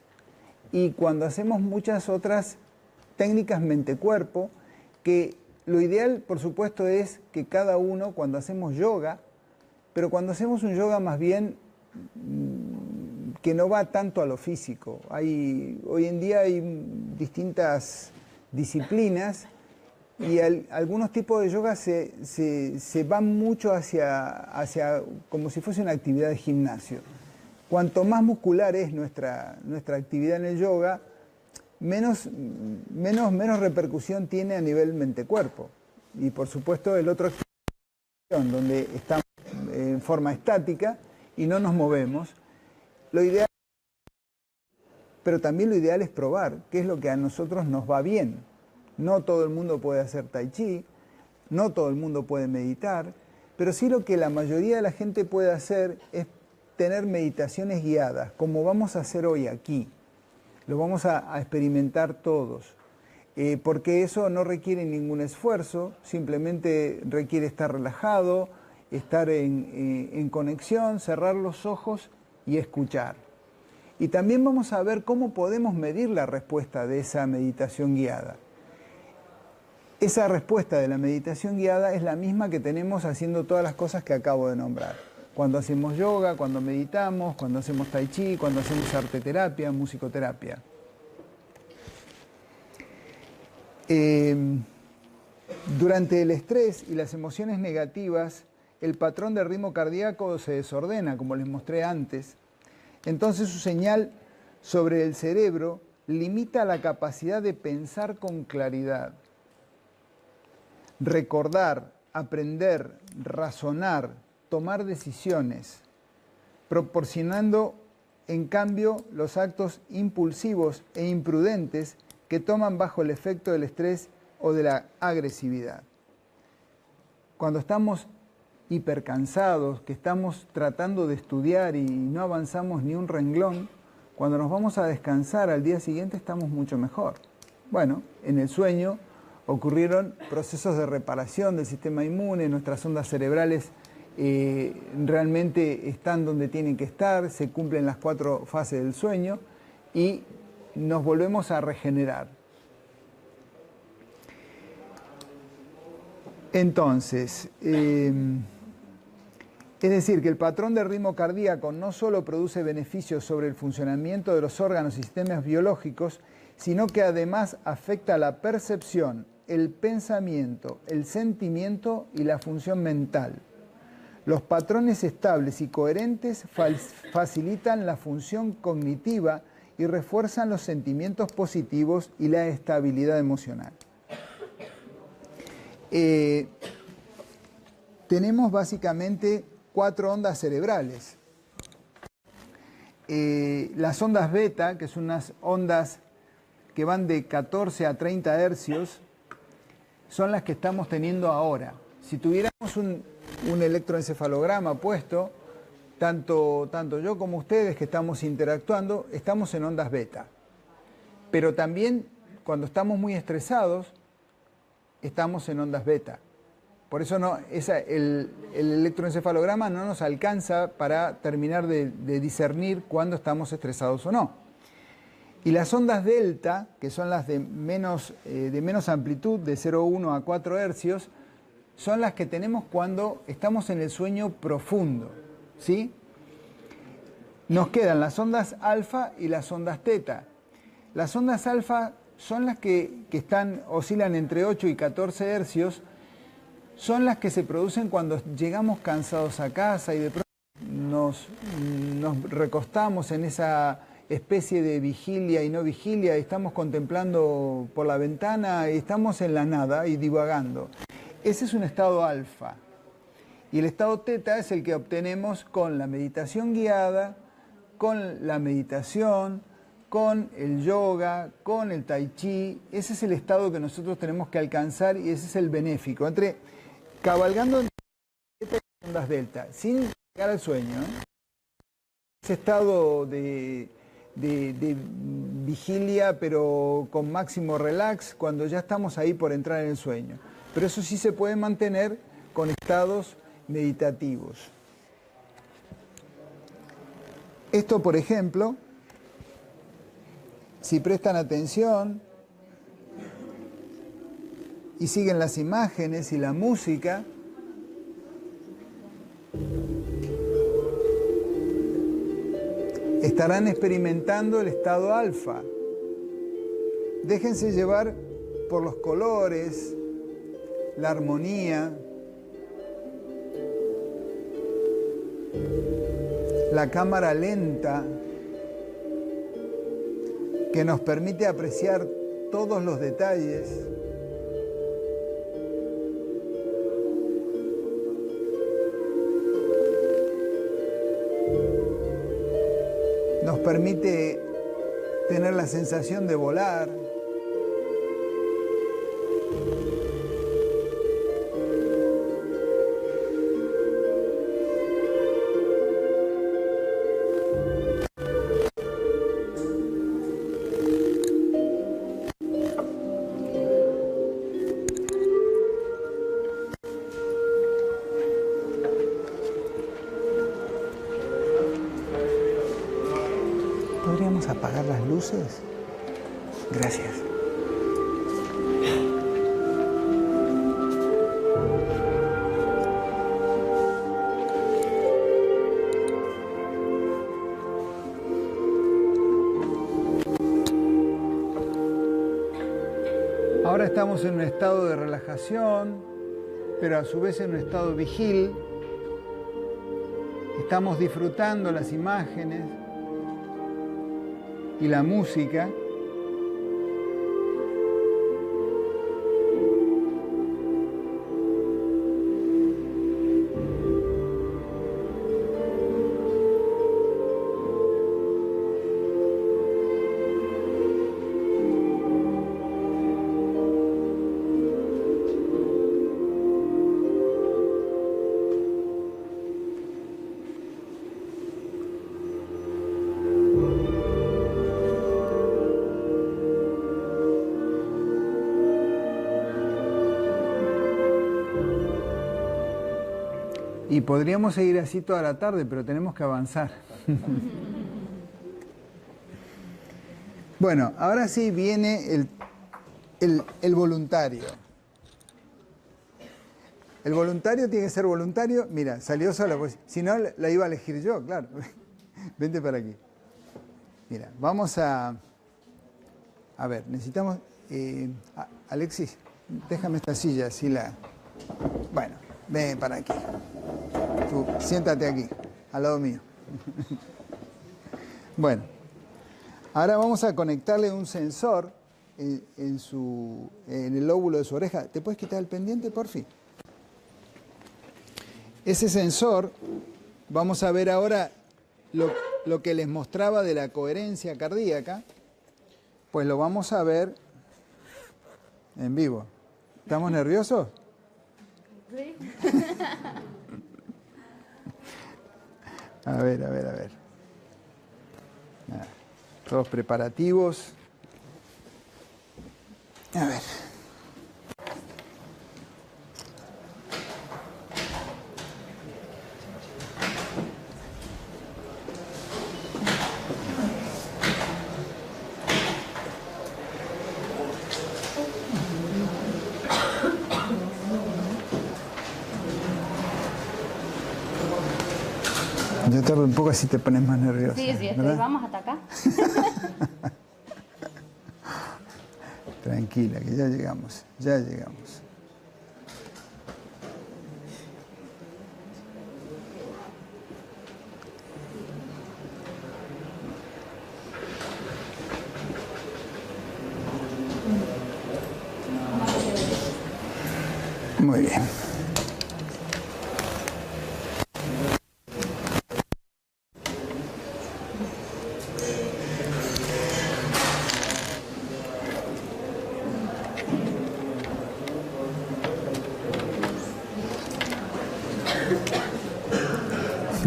y cuando hacemos muchas otras técnicas mente-cuerpo, que lo ideal, por supuesto, es que cada uno, cuando hacemos yoga, pero cuando hacemos un yoga más bien que no va tanto a lo físico. Hoy en día hay distintas disciplinas y algunos tipos de yoga se van mucho hacia como si fuese una actividad de gimnasio. Cuanto más muscular es nuestra actividad en el yoga, menos repercusión tiene a nivel mente-cuerpo. Y por supuesto el otro extremo, donde estamos en forma estática y no nos movemos. Lo ideal, pero también lo ideal es probar qué es lo que a nosotros nos va bien. No todo el mundo puede hacer tai chi, no todo el mundo puede meditar, pero sí lo que la mayoría de la gente puede hacer es tener meditaciones guiadas, como vamos a hacer hoy aquí. Lo vamos a experimentar todos, porque eso no requiere ningún esfuerzo, simplemente requiere estar relajado, estar en conexión, cerrar los ojos y escuchar. Y también vamos a ver cómo podemos medir la respuesta de esa meditación guiada. Esa respuesta de la meditación guiada es la misma que tenemos haciendo todas las cosas que acabo de nombrar. Cuando hacemos yoga, cuando meditamos, cuando hacemos tai chi, cuando hacemos arteterapia, musicoterapia. Durante el estrés y las emociones negativas, el patrón de ritmo cardíaco se desordena, como les mostré antes. Entonces su señal sobre el cerebro limita la capacidad de pensar con claridad. Recordar, aprender, razonar, tomar decisiones, proporcionando en cambio los actos impulsivos e imprudentes que toman bajo el efecto del estrés o de la agresividad. Cuando estamos hipercansados, que estamos tratando de estudiar y no avanzamos ni un renglón, cuando nos vamos a descansar al día siguiente estamos mucho mejor. Bueno, en el sueño ocurrieron procesos de reparación del sistema inmune, nuestras ondas cerebrales realmente están donde tienen que estar, se cumplen las 4 fases del sueño y nos volvemos a regenerar. Entonces, es decir, que el patrón de ritmo cardíaco no solo produce beneficios sobre el funcionamiento de los órganos y sistemas biológicos, sino que además afecta la percepción, el pensamiento, el sentimiento y la función mental. Los patrones estables y coherentes facilitan la función cognitiva y refuerzan los sentimientos positivos y la estabilidad emocional. Tenemos básicamente 4 ondas cerebrales. Las ondas beta, que son unas ondas que van de 14 a 30 hercios, son las que estamos teniendo ahora. Si tuviéramos un electroencefalograma puesto, tanto yo como ustedes que estamos interactuando, estamos en ondas beta. Pero también cuando estamos muy estresados, estamos en ondas beta. Por eso el electroencefalograma no nos alcanza para terminar de discernir cuándo estamos estresados o no. Y las ondas delta, que son las de menos amplitud, de 0,1 a 4 hercios, son las que tenemos cuando estamos en el sueño profundo, ¿sí? Nos quedan las ondas alfa y las ondas teta. Las ondas alfa son las que oscilan entre 8 y 14 hercios, son las que se producen cuando llegamos cansados a casa y de pronto nos recostamos en esa especie de vigilia y no vigilia, y estamos contemplando por la ventana y estamos en la nada y divagando. Ese es un estado alfa. Y el estado teta es el que obtenemos con la meditación guiada, con la meditación, con el yoga, con el tai chi. Ese es el estado que nosotros tenemos que alcanzar y ese es el benéfico. Cabalgando entre teta y ondas delta, sin llegar al sueño, ese estado de vigilia, pero con máximo relax, cuando ya estamos ahí por entrar en el sueño. Pero eso sí se puede mantener con estados meditativos. Esto, por ejemplo, si prestan atención y siguen las imágenes y la música, estarán experimentando el estado alfa. Déjense llevar por los colores, la armonía, la cámara lenta, que nos permite apreciar todos los detalles. Nos permite tener la sensación de volar. ¿Podríamos apagar las luces? Gracias. Ahora estamos en un estado de relajación, pero a su vez en un estado vigil. Estamos disfrutando las imágenes y la música. Y podríamos seguir así toda la tarde, pero tenemos que avanzar. Bueno, ahora sí viene el voluntario. El voluntario tiene que ser voluntario. Mira, salió sola, pues si no la iba a elegir yo, claro. Vente para aquí. Mira, vamos a ver, necesitamos... Alexis, déjame esta silla, así la... Bueno, ven para aquí. Tú, siéntate aquí, al lado mío. Bueno, ahora vamos a conectarle un sensor en el lóbulo de su oreja. ¿Te puedes quitar el pendiente, por fin? Ese sensor, vamos a ver ahora lo que les mostraba de la coherencia cardíaca, pues lo vamos a ver en vivo. ¿Estamos nerviosos? Sí. A ver, a ver, a ver. Todos preparativos. A ver. Yo tardo un poco así te pones más nerviosa. Sí, sí, ¿verdad? vamos hasta acá. Tranquila, que ya llegamos, ya llegamos. Muy bien.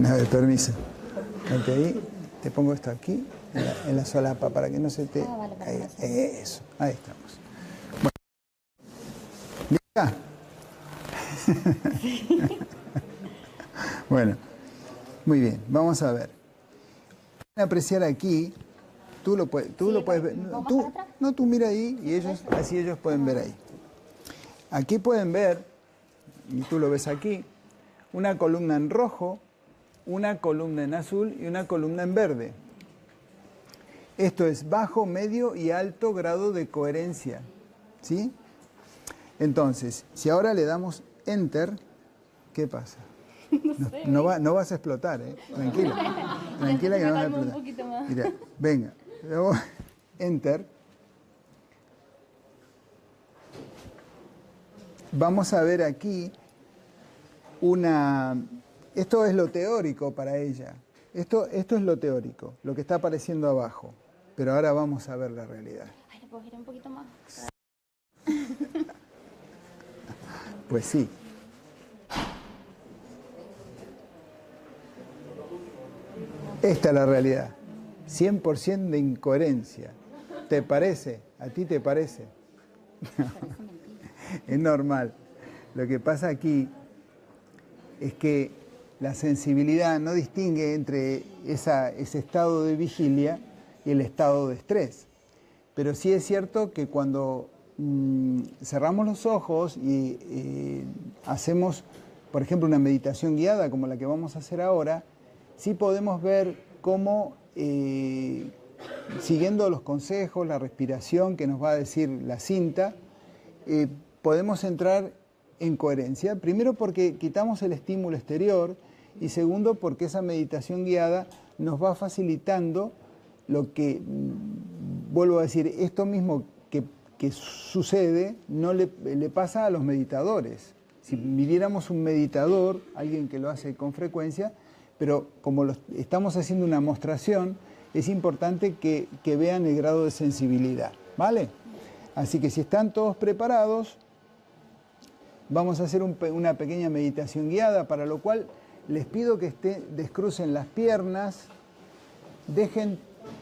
A ver, permiso. Vente ahí, te pongo esto aquí, en la solapa, para que no se te caiga. Eso, ahí estamos. Bueno. ¿Lista? Bueno, muy bien, vamos a ver. Pueden apreciar aquí, tú lo puedes ver. Tú mira ahí y ellos, así ellos pueden ver ahí. Aquí pueden ver, y tú lo ves aquí, una columna en rojo, una columna en azul y una columna en verde. Esto es bajo, medio y alto grado de coherencia, ¿sí? Entonces, si ahora le damos Enter, ¿qué pasa? No vas a explotar, ¿eh? Tranquila. Tranquila que no vas a explotar. Mira, venga, luego Enter. Vamos a ver aquí una... Esto es lo teórico para ella. Esto es lo teórico, lo que está apareciendo abajo. Pero ahora vamos a ver la realidad. Ay, ¿le puedo girar un poquito más? Pues sí. Esta es la realidad. 100% de incoherencia. ¿Te parece? ¿A ti te parece? Es normal. Lo que pasa aquí es que la sensibilidad no distingue entre ese estado de vigilia y el estado de estrés. Pero sí es cierto que cuando cerramos los ojos y hacemos, por ejemplo, una meditación guiada como la que vamos a hacer ahora, sí podemos ver cómo, siguiendo los consejos, la respiración que nos va a decir la cinta, podemos entrar en coherencia. Primero porque quitamos el estímulo exterior y segundo porque esa meditación guiada nos va facilitando lo que, vuelvo a decir, esto mismo que sucede no le pasa a los meditadores. Si viviéramos un meditador, alguien que lo hace con frecuencia, pero como estamos haciendo una mostración, es importante que vean el grado de sensibilidad, ¿vale? Así que si están todos preparados, vamos a hacer una pequeña meditación guiada, para lo cual les pido que descrucen las piernas, dejen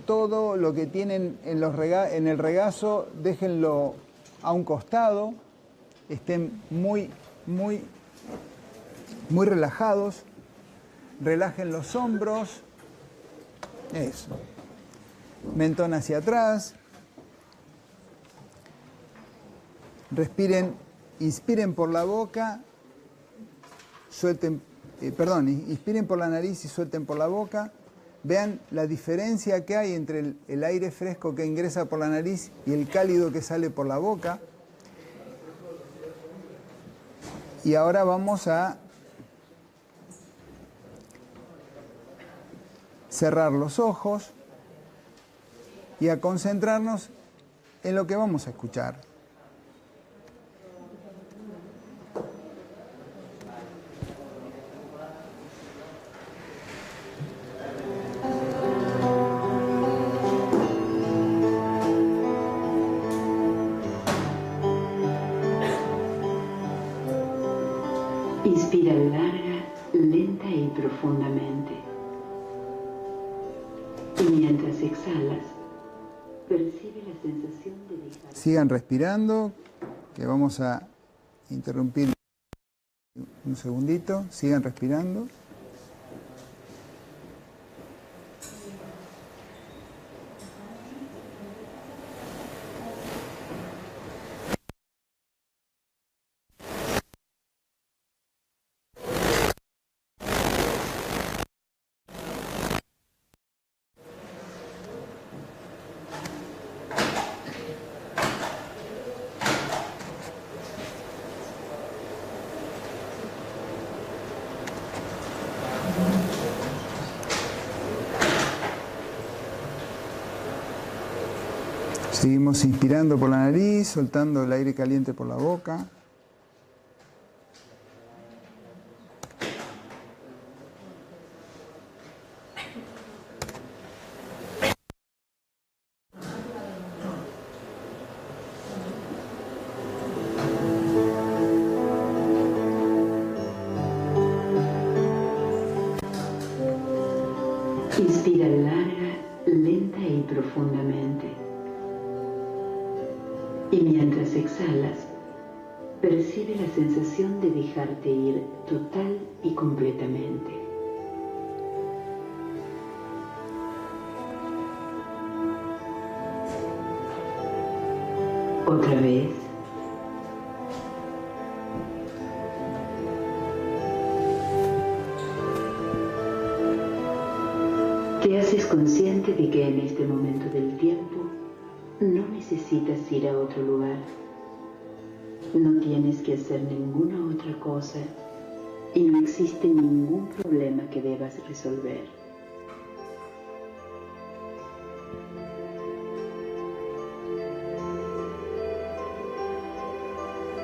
todo lo que tienen en el regazo, déjenlo a un costado, estén muy relajados, relajen los hombros, eso, mentón hacia atrás, respiren, inspiren por la boca, inspiren por la nariz y suelten por la boca. Vean la diferencia que hay entre el aire fresco que ingresa por la nariz y el cálido que sale por la boca. Y ahora vamos a cerrar los ojos y a concentrarnos en lo que vamos a escuchar. Inspira larga, lenta y profundamente. Mientras exhalas, percibe la sensación de dejar. Sigan respirando, que vamos a interrumpir un segundito. Sigan respirando. Seguimos inspirando por la nariz, soltando el aire caliente por la boca. Inspira larga, lenta y profundamente. Y mientras exhalas, percibe la sensación de dejarte ir total y completamente. Otra vez. Te haces consciente de que en este momento del tiempo no necesitas ir a otro lugar. No tienes que hacer ninguna otra cosa y no existe ningún problema que debas resolver.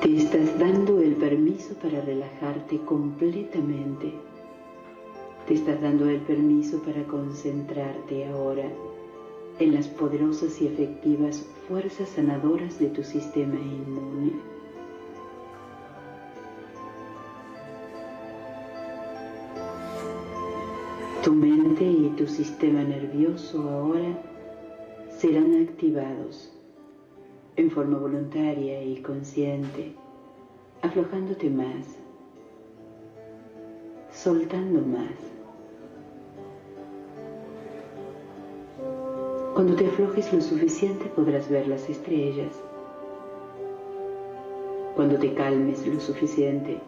Te estás dando el permiso para relajarte completamente. Te estás dando el permiso para concentrarte ahora en las poderosas y efectivas fuerzas sanadoras de tu sistema inmune. Tu mente y tu sistema nervioso ahora serán activados en forma voluntaria y consciente, aflojándote más, soltando más. Cuando te aflojes lo suficiente podrás ver las estrellas. Cuando te calmes lo suficiente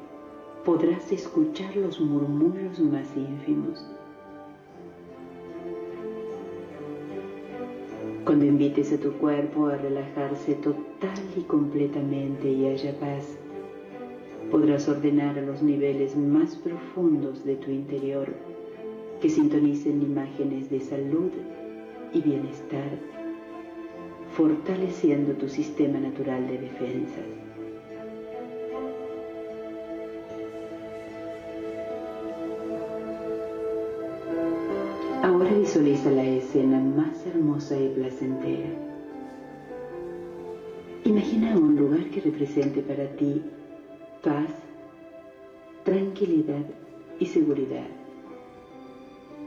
podrás escuchar los murmullos más ínfimos. Cuando invites a tu cuerpo a relajarse total y completamente y haya paz, podrás ordenar a los niveles más profundos de tu interior que sintonicen imágenes de salud y bienestar, fortaleciendo tu sistema natural de defensas. Ahora visualiza la escena más hermosa y placentera. Imagina un lugar que represente para ti paz, tranquilidad y seguridad.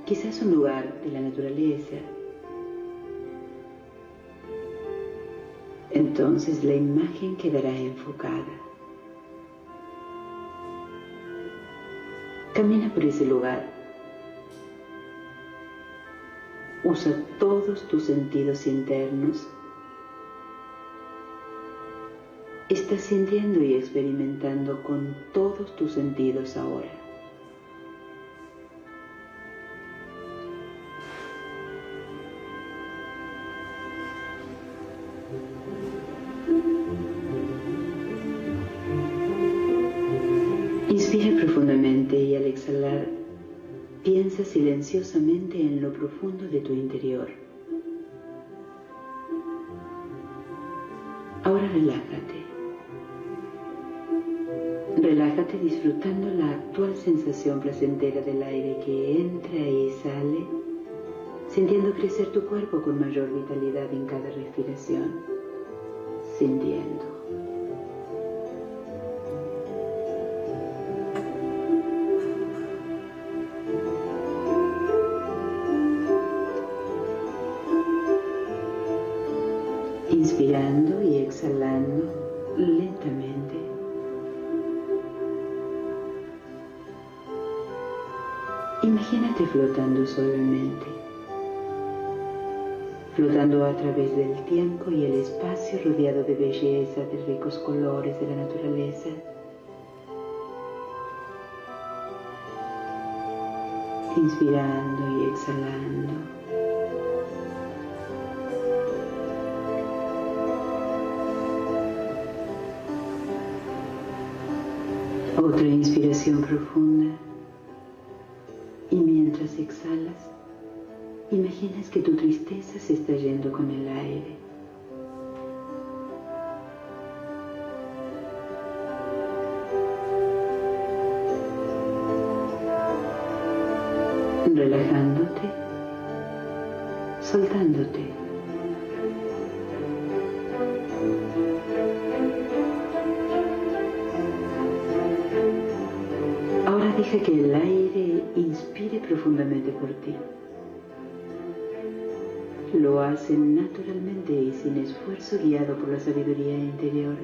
Quizás un lugar de la naturaleza. Entonces la imagen quedará enfocada. Camina por ese lugar. Usa todos tus sentidos internos. Estás sintiendo y experimentando con todos tus sentidos ahora. Inspira profundamente y al exhalar, piensa silenciosamente en lo profundo de tu interior. Ahora relájate. Relájate disfrutando la actual sensación placentera del aire que entra y sale, sintiendo crecer tu cuerpo con mayor vitalidad en cada respiración, sintiendo. Inspirando y exhalando lentamente. Imagínate flotando suavemente, flotando a través del tiempo y el espacio rodeado de belleza, de ricos colores de la naturaleza. Inspirando y exhalando. Otra inspiración profunda. Y mientras exhalas, imaginas que tu tristeza se está yendo con el aire. Relajándote, soltándote. Ahora deja que el aire inspire profundamente por ti. Lo hace naturalmente y sin esfuerzo, guiado por la sabiduría interior.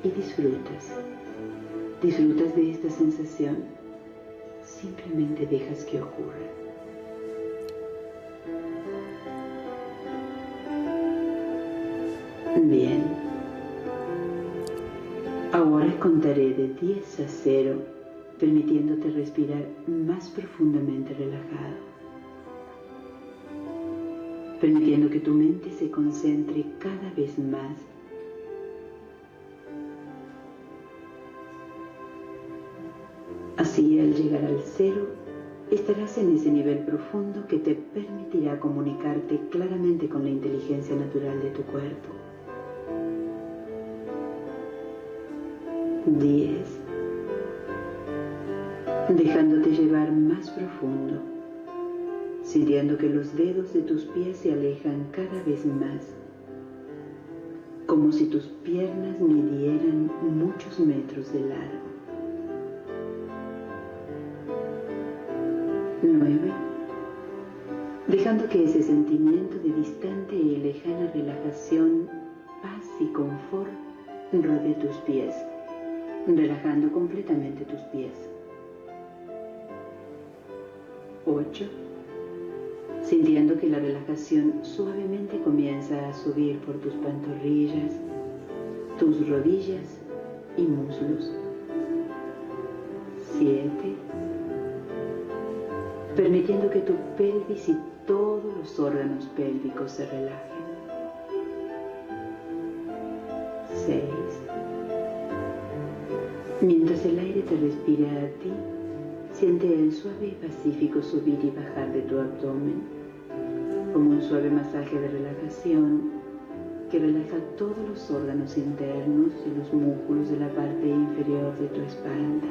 Y disfrutas de esta sensación. Simplemente dejas que ocurra. Bien. Ahora contaré de 10 a 0, permitiéndote respirar más profundamente relajado. Permitiendo que tu mente se concentre cada vez más. Así, al llegar al 0, estarás en ese nivel profundo que te permitirá comunicarte claramente con la inteligencia natural de tu cuerpo. 10. Dejándote llevar más profundo, sintiendo que los dedos de tus pies se alejan cada vez más, como si tus piernas midieran muchos metros de largo. 9. Dejando que ese sentimiento de distante y lejana relajación, paz y confort rodee tus pies, relajando completamente tus pies. 8. Sintiendo que la relajación suavemente comienza a subir por tus pantorrillas, tus rodillas y muslos. 7. Permitiendo que tu pelvis y todos los órganos pélvicos se relajen. 6. Mientras el aire te respira a ti, siente el suave y pacífico subir y bajar de tu abdomen, como un suave masaje de relajación que relaja todos los órganos internos y los músculos de la parte inferior de tu espalda.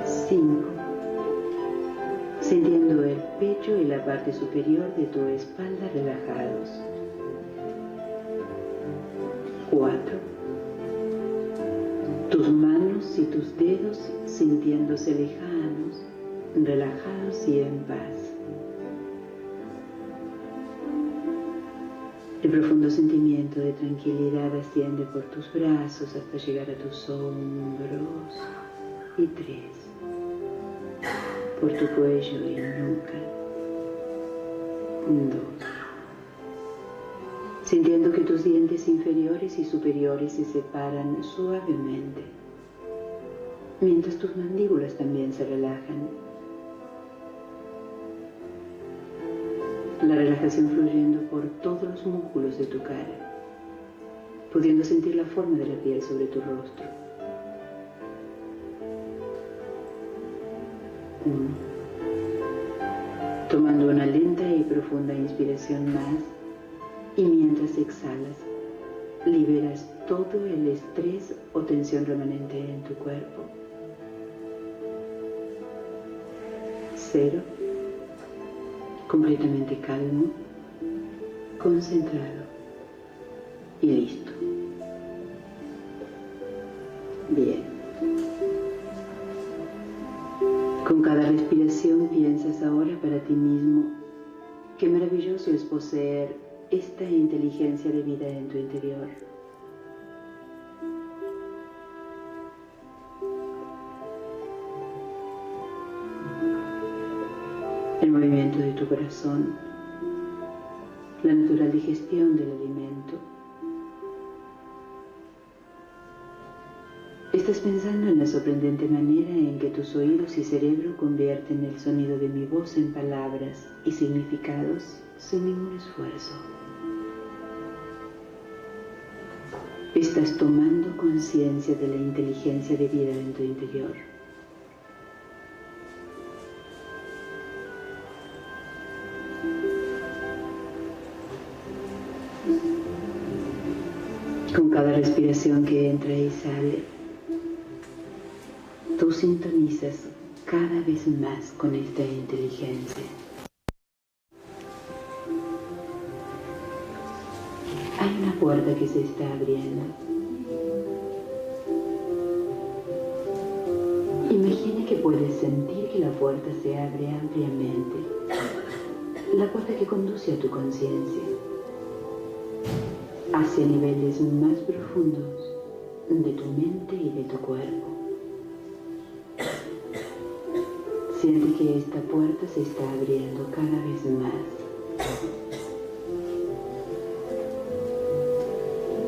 5. Sintiendo el pecho y la parte superior de tu espalda relajados. 4. Tus manos y tus dedos sintiéndose lejanos, relajados y en paz. El profundo sentimiento de tranquilidad asciende por tus brazos hasta llegar a tus hombros. Y 3. Por tu cuello y nuca. 2. Sintiendo que tus dientes inferiores y superiores se separan suavemente, mientras tus mandíbulas también se relajan. La relajación fluyendo por todos los músculos de tu cara, pudiendo sentir la forma de la piel sobre tu rostro. 1. Tomando una lenta y profunda inspiración más, y mientras exhalas, liberas todo el estrés o tensión remanente en tu cuerpo. 0. Completamente calmo, concentrado y listo. Bien. Con cada respiración piensas ahora para ti mismo Qué maravilloso es poseer esta inteligencia de vida en tu interior. El movimiento de tu corazón, la natural digestión del alimento. Estás pensando en la sorprendente manera en que tus oídos y cerebro convierten el sonido de mi voz en palabras y significados sin ningún esfuerzo. Estás tomando conciencia de la inteligencia de vida en tu interior. Con cada respiración que entra y sale, tú sintonizas cada vez más con esta inteligencia. Hay una puerta que se está abriendo. Imagina que puedes sentir que la puerta se abre ampliamente. La puerta que conduce a tu conciencia, hacia niveles más profundos de tu mente y de tu cuerpo. Siente que esta puerta se está abriendo cada vez más,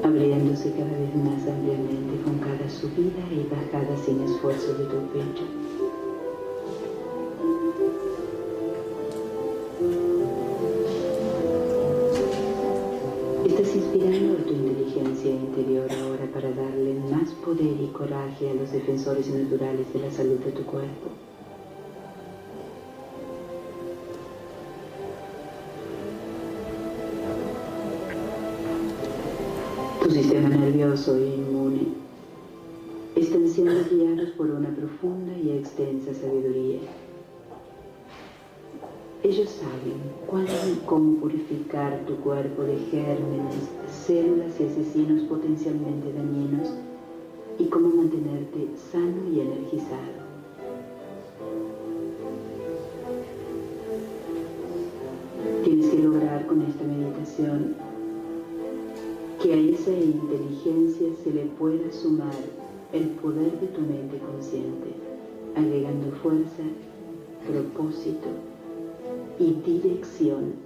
abriéndose cada vez más ampliamente con cada subida y bajada sin esfuerzo de tu pecho. Estás inspirando a tu inteligencia interior ahora para darle más poder y coraje a los defensores naturales de la salud de tu cuerpo. Tu sistema nervioso e inmune están siendo guiados por una profunda y extensa sabiduría. Ellos saben cuándo y cómo purificar tu cuerpo de gérmenes, células y asesinos potencialmente dañinos y cómo mantenerte sano y energizado. Tienes que lograr con esta meditación que a esa inteligencia se le pueda sumar el poder de tu mente consciente, agregando fuerza, propósito y dirección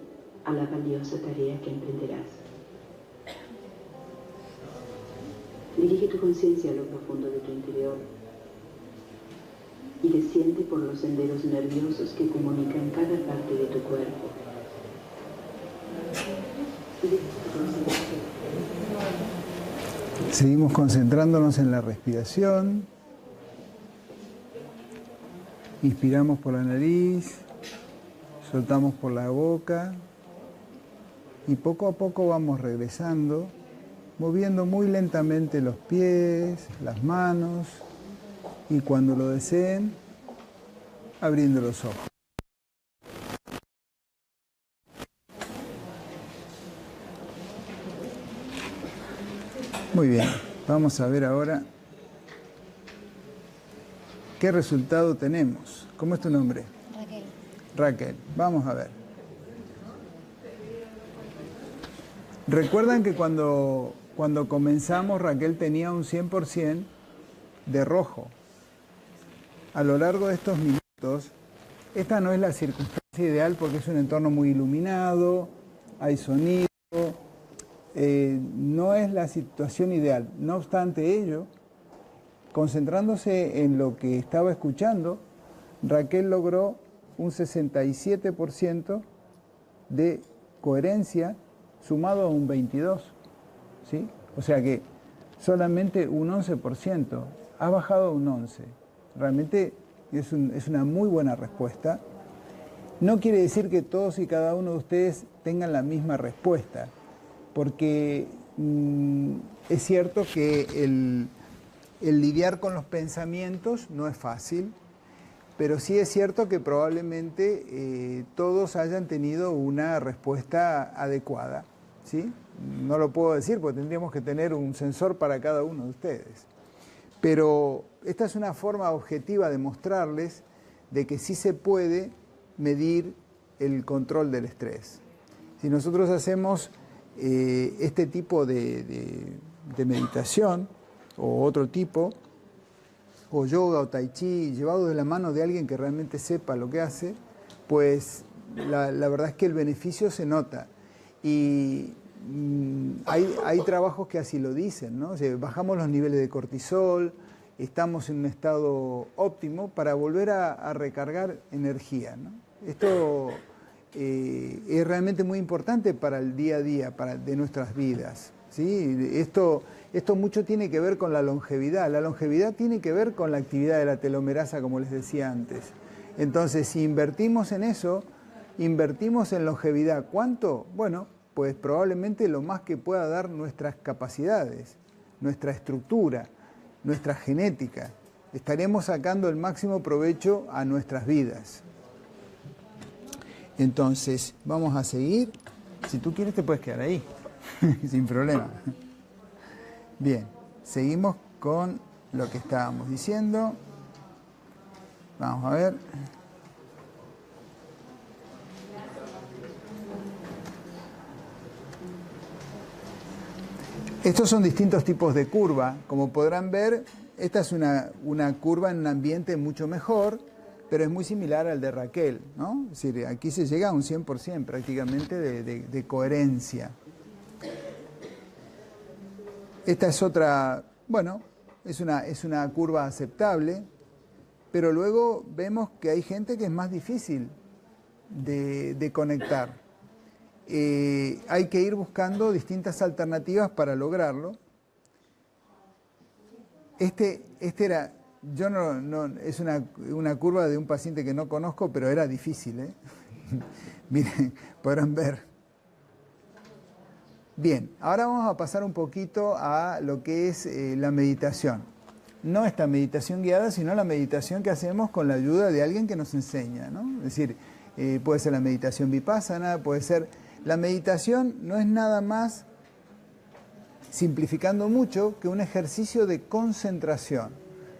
a la valiosa tarea que emprenderás. Dirige tu conciencia a lo profundo de tu interior y desciende por los senderos nerviosos que comunican cada parte de tu cuerpo. Seguimos concentrándonos en la respiración. Inspiramos por la nariz, soltamos por la boca y poco a poco vamos regresando, moviendo muy lentamente los pies, las manos y cuando lo deseen, abriendo los ojos. Muy bien, vamos a ver ahora qué resultado tenemos. ¿Cómo es tu nombre? Raquel. Raquel, vamos a ver. Recuerdan que cuando comenzamos Raquel tenía un 100% de rojo. A lo largo de estos minutos, esta no es la circunstancia ideal porque es un entorno muy iluminado, hay sonido, no es la situación ideal. No obstante ello, concentrándose en lo que estaba escuchando, Raquel logró un 67% de coherencia sumado a un 22%, ¿sí? O sea que solamente un 11%, ha bajado a un 11%. Realmente es una muy buena respuesta. No quiere decir que todos y cada uno de ustedes tengan la misma respuesta, porque es cierto que el lidiar con los pensamientos no es fácil, pero sí es cierto que probablemente todos hayan tenido una respuesta adecuada, ¿sí? No lo puedo decir porque tendríamos que tener un sensor para cada uno de ustedes. Pero esta es una forma objetiva de mostrarles de que sí se puede medir el control del estrés. Si nosotros hacemos este tipo de meditación o otro tipo, o yoga o tai chi, llevado de la mano de alguien que realmente sepa lo que hace, pues la verdad es que el beneficio se nota. Y hay trabajos que así lo dicen, ¿no? O sea, bajamos los niveles de cortisol, estamos en un estado óptimo para volver a recargar energía, ¿no? Esto es realmente muy importante para el día a día de nuestras vidas, ¿sí? Esto mucho tiene que ver con la longevidad. La longevidad tiene que ver con la actividad de la telomerasa, como les decía antes. Entonces, si invertimos en eso, invertimos en longevidad. ¿Cuánto? Bueno, pues probablemente lo más que pueda dar nuestras capacidades, nuestra estructura, nuestra genética. Estaremos sacando el máximo provecho a nuestras vidas. Entonces, vamos a seguir. Si tú quieres te puedes quedar ahí, sin problema. Bien, seguimos con lo que estábamos diciendo. Vamos a ver. Estos son distintos tipos de curva. Como podrán ver, esta es una curva en un ambiente mucho mejor, pero es muy similar al de Raquel, ¿no? Es decir, aquí se llega a un 100% prácticamente de coherencia. Esta es otra, bueno, es una curva aceptable, pero luego vemos que hay gente que es más difícil de conectar. Hay que ir buscando distintas alternativas para lograrlo. Este era, yo no es una curva de un paciente que no conozco, pero era difícil, ¿eh? Miren, podrán ver. Bien, ahora vamos a pasar un poquito a lo que es la meditación. No esta meditación guiada, sino la meditación que hacemos con la ayuda de alguien que nos enseña, ¿no? Es decir, puede ser la meditación vipassana, puede ser... La meditación no es nada más, simplificando mucho, que un ejercicio de concentración,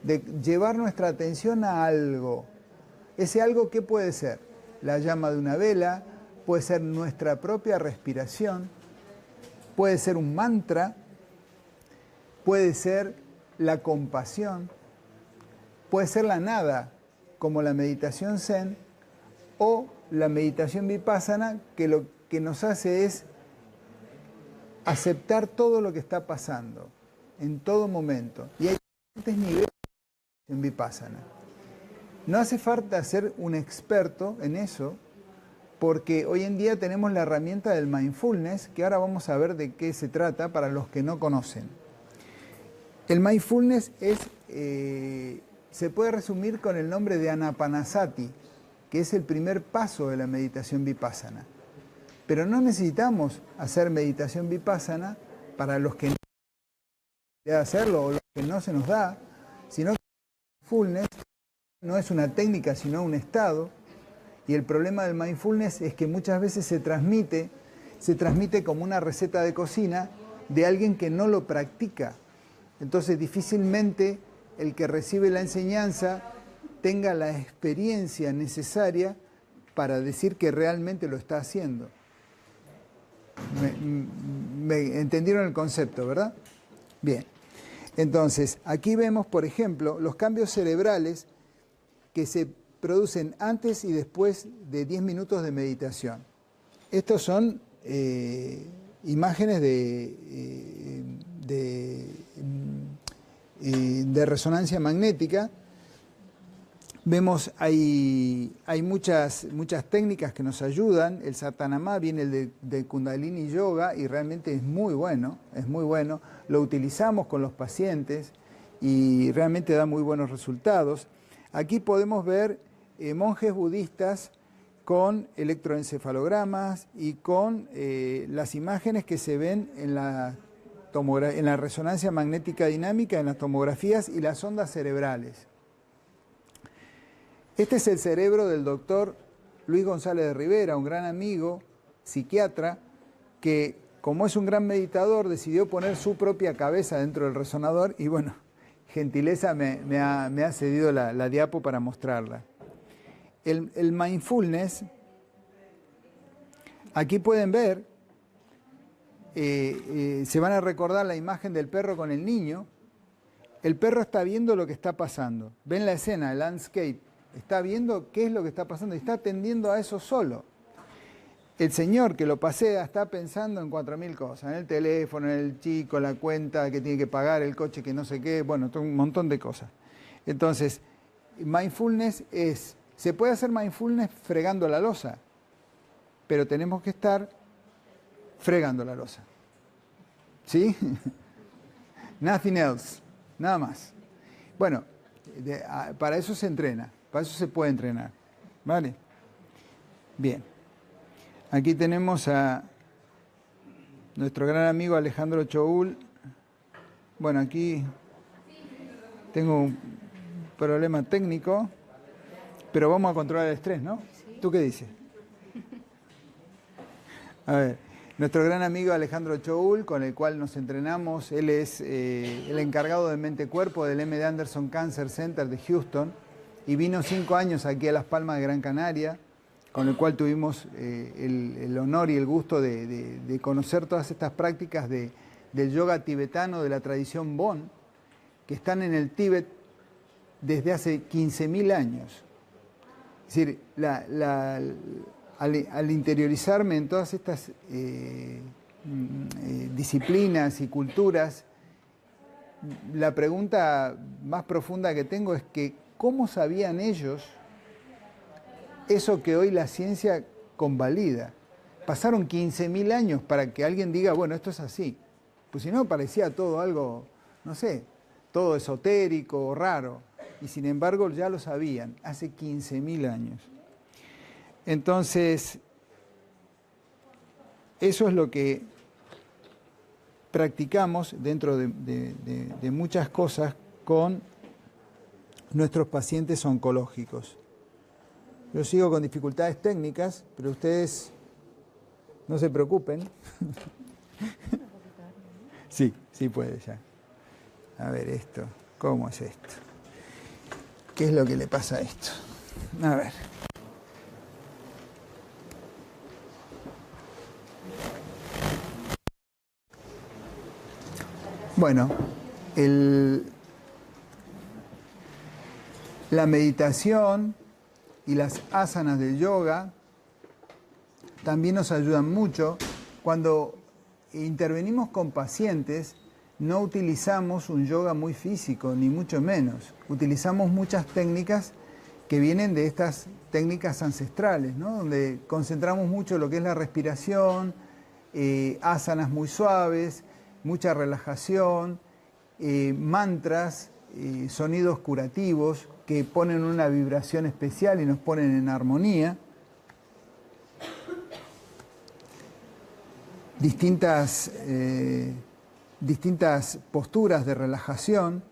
de llevar nuestra atención a algo. Ese algo, ¿qué puede ser? La llama de una vela, puede ser nuestra propia respiración, puede ser un mantra, puede ser la compasión, puede ser la nada, como la meditación zen, o la meditación vipassana, que lo que nos hace es aceptar todo lo que está pasando, en todo momento. Y hay diferentes niveles en vipassana. No hace falta ser un experto en eso, porque hoy en día tenemos la herramienta del mindfulness, que ahora vamos a ver de qué se trata para los que no conocen. El mindfulness se puede resumir con el nombre de Anapanasati, que es el primer paso de la meditación vipassana. Pero no necesitamos hacer meditación vipassana para los que no pueden hacerlo o los que no se nos da, sino que el mindfulness no es una técnica, sino un estado. Y el problema del mindfulness es que muchas veces se transmite como una receta de cocina de alguien que no lo practica. Entonces difícilmente el que recibe la enseñanza tenga la experiencia necesaria para decir que realmente lo está haciendo. ¿Me entendieron el concepto, verdad? Bien. Entonces, aquí vemos, por ejemplo, los cambios cerebrales que se producen antes y después de 10 minutos de meditación. Estos son imágenes de resonancia magnética. Vemos, hay muchas técnicas que nos ayudan. El Satanama viene de Kundalini Yoga y realmente es muy bueno, Lo utilizamos con los pacientes y realmente da muy buenos resultados. Aquí podemos ver monjes budistas con electroencefalogramas y con las imágenes que se ven en la resonancia magnética dinámica, en las tomografías y las ondas cerebrales. Este es el cerebro del doctor Luis González de Rivera, un gran amigo, psiquiatra, que como es un gran meditador decidió poner su propia cabeza dentro del resonador y bueno, gentileza me ha cedido la diapo para mostrarla. El mindfulness Aquí pueden ver, se van a recordar la imagen del perro con el niño. El perro está viendo lo que está pasando. Ven la escena, el landscape. Está viendo qué es lo que está pasando y está atendiendo a eso solo. El señor que lo pasea está pensando en 4.000 cosas. En el teléfono, en el chico, la cuenta que tiene que pagar, el coche que no sé qué. Bueno, un montón de cosas. Entonces, mindfulness se puede hacer mindfulness fregando la loza, pero tenemos que estar fregando la loza. ¿Sí? Nothing else. Nada más. Bueno, para eso se entrena, para eso se puede entrenar. ¿Vale? Bien. Aquí tenemos a nuestro gran amigo Alejandro Choul. Bueno, aquí tengo un problema técnico, pero vamos a controlar el estrés, ¿no? ¿Tú qué dices? A ver, nuestro gran amigo Alejandro Choul, con el cual nos entrenamos, él es el encargado de mente-cuerpo del M.D. Anderson Cancer Center de Houston y vino 5 años aquí a Las Palmas de Gran Canaria, con el cual tuvimos el honor y el gusto de conocer todas estas prácticas del yoga tibetano de la tradición Bon, que están en el Tíbet desde hace 15.000 años. Es decir, al interiorizarme en todas estas disciplinas y culturas, la pregunta más profunda que tengo es que ¿cómo sabían ellos eso que hoy la ciencia convalida? Pasaron 15.000 años para que alguien diga, bueno, esto es así. Pues si no, parecía todo algo, no sé, todo esotérico o raro. Y sin embargo ya lo sabían, hace 15.000 años. Entonces, eso es lo que practicamos dentro de muchas cosas con nuestros pacientes oncológicos. Yo sigo con dificultades técnicas, pero ustedes no se preocupen. Sí, sí puede ya. A ver esto, ¿cómo es esto? ¿Qué es lo que le pasa a esto? A ver. Bueno, la meditación y las asanas del yoga también nos ayudan mucho. Cuando intervenimos con pacientes, no utilizamos un yoga muy físico, ni mucho menos. Utilizamos muchas técnicas que vienen de estas técnicas ancestrales, ¿no? Donde concentramos mucho lo que es la respiración, asanas muy suaves, mucha relajación, mantras, sonidos curativos que ponen una vibración especial y nos ponen en armonía. Distintas posturas de relajación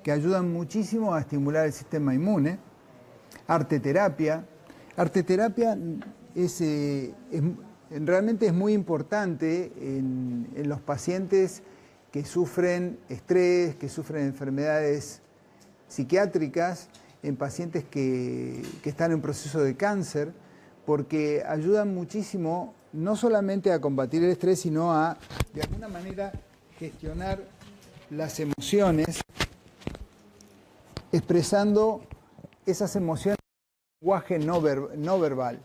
que ayudan muchísimo a estimular el sistema inmune. Arteterapia. Arteterapia realmente es muy importante en los pacientes que sufren estrés, que sufren enfermedades psiquiátricas, en pacientes que están en proceso de cáncer, porque ayudan muchísimo no solamente a combatir el estrés, sino a, de alguna manera, gestionar las emociones, expresando esas emociones en lenguaje no verbal,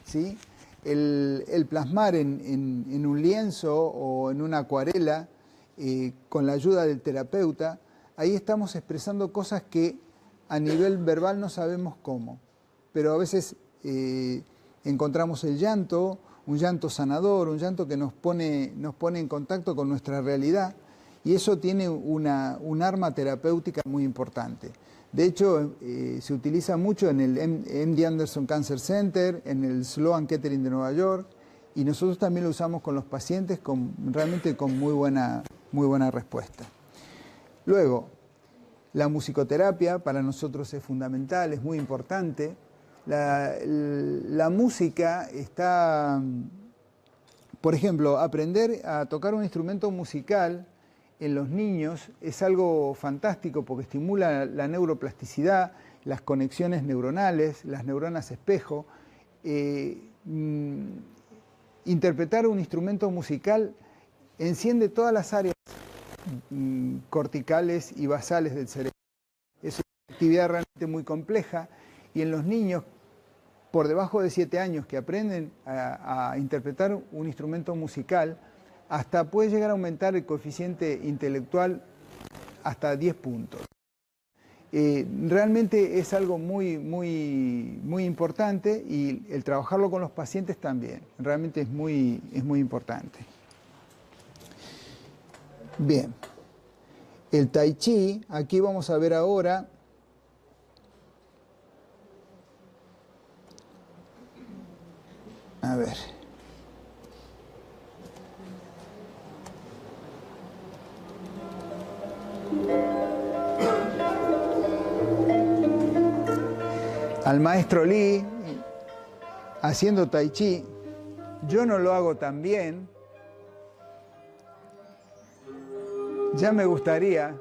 ¿sí? El plasmar en un lienzo o en una acuarela, con la ayuda del terapeuta, ahí estamos expresando cosas que a nivel verbal no sabemos cómo, pero a veces encontramos el llanto, un llanto sanador, un llanto que nos pone en contacto con nuestra realidad, y eso tiene un arma terapéutica muy importante. De hecho, se utiliza mucho en el M.D. Anderson Cancer Center, en el Sloan Kettering de Nueva York, y nosotros también lo usamos con los pacientes realmente con muy buena respuesta. Luego, la musicoterapia para nosotros es fundamental, es muy importante. La música está, por ejemplo, aprender a tocar un instrumento musical en los niños es algo fantástico porque estimula la neuroplasticidad, las conexiones neuronales, las neuronas espejo. interpretar un instrumento musical enciende todas las áreas corticales y basales del cerebro. Es una actividad realmente muy compleja y en los niños por debajo de 7 años que aprenden a interpretar un instrumento musical, hasta puede llegar a aumentar el coeficiente intelectual hasta 10 puntos. Realmente es algo muy importante y el trabajarlo con los pacientes también. Realmente es muy importante. Bien. El Tai Chi, aquí vamos a ver ahora a ver. Al maestro Li haciendo Tai Chi. Yo no lo hago tan bien. Ya me gustaría.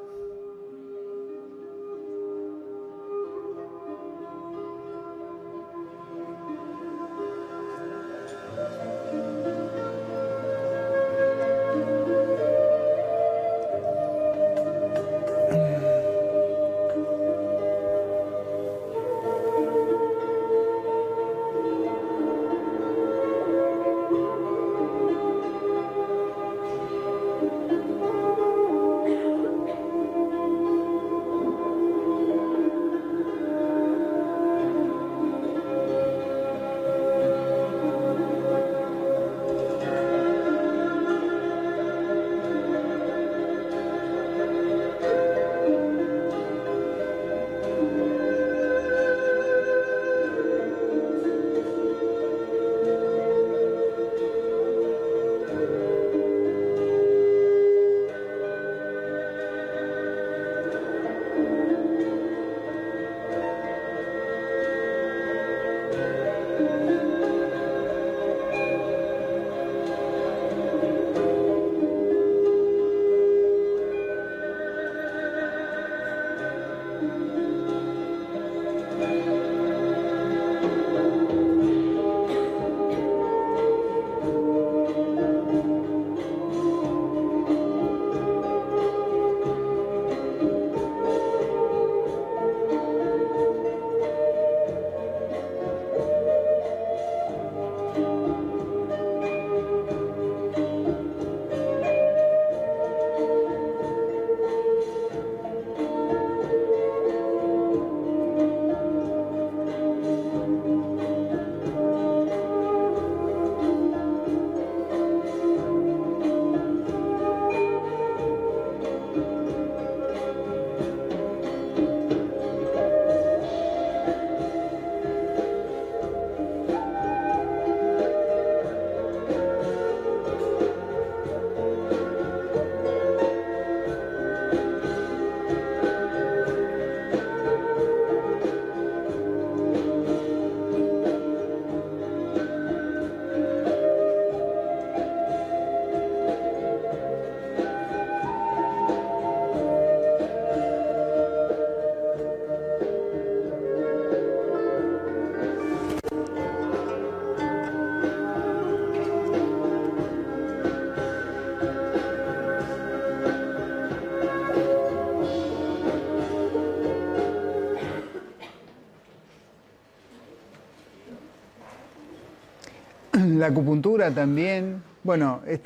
La acupuntura también, bueno, el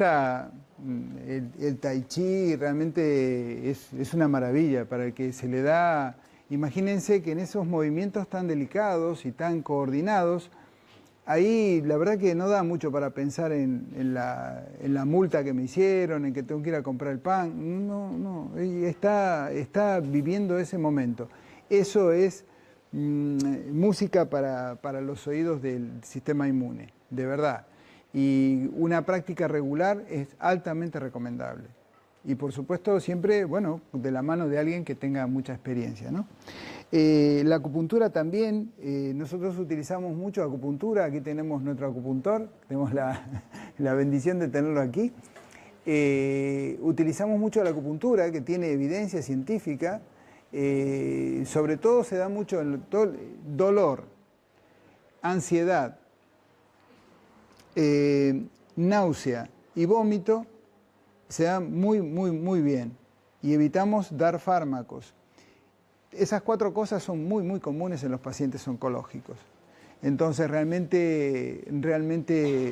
Tai Chi realmente es una maravilla para el que se le da. Imagínense que en esos movimientos tan delicados y tan coordinados, ahí la verdad que no da mucho para pensar en la multa que me hicieron, en que tengo que ir a comprar el pan. No, está viviendo ese momento. Eso es música para los oídos del sistema inmune, de verdad. Y una práctica regular es altamente recomendable. Y por supuesto siempre, bueno, de la mano de alguien que tenga mucha experiencia, ¿no? La acupuntura también, nosotros utilizamos mucho acupuntura. Aquí tenemos nuestro acupuntor, tenemos la bendición de tenerlo aquí. Utilizamos mucho la acupuntura, que tiene evidencia científica. Sobre todo se da mucho en dolor, ansiedad, náusea y vómito se dan muy bien y evitamos dar fármacos. Esas 4 cosas son muy comunes en los pacientes oncológicos. Entonces realmente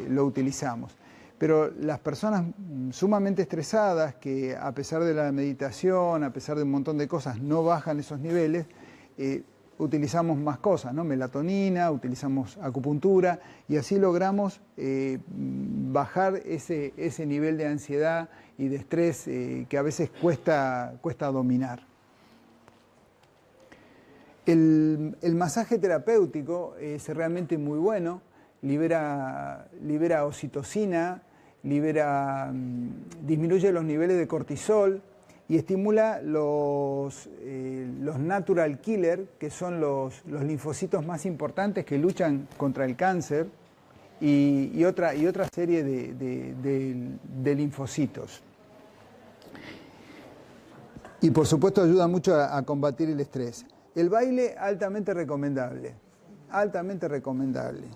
lo utilizamos. Pero las personas sumamente estresadas, que a pesar de la meditación, a pesar de un montón de cosas, no bajan esos niveles, utilizamos más cosas, ¿no? Melatonina, utilizamos acupuntura y así logramos bajar ese nivel de ansiedad y de estrés que a veces cuesta dominar. El masaje terapéutico es realmente muy bueno, libera oxitocina, disminuye los niveles de cortisol y estimula los natural killer, que son los linfocitos más importantes que luchan contra el cáncer y otra serie de linfocitos. Y por supuesto ayuda mucho a combatir el estrés. El baile altamente recomendable, altamente recomendable.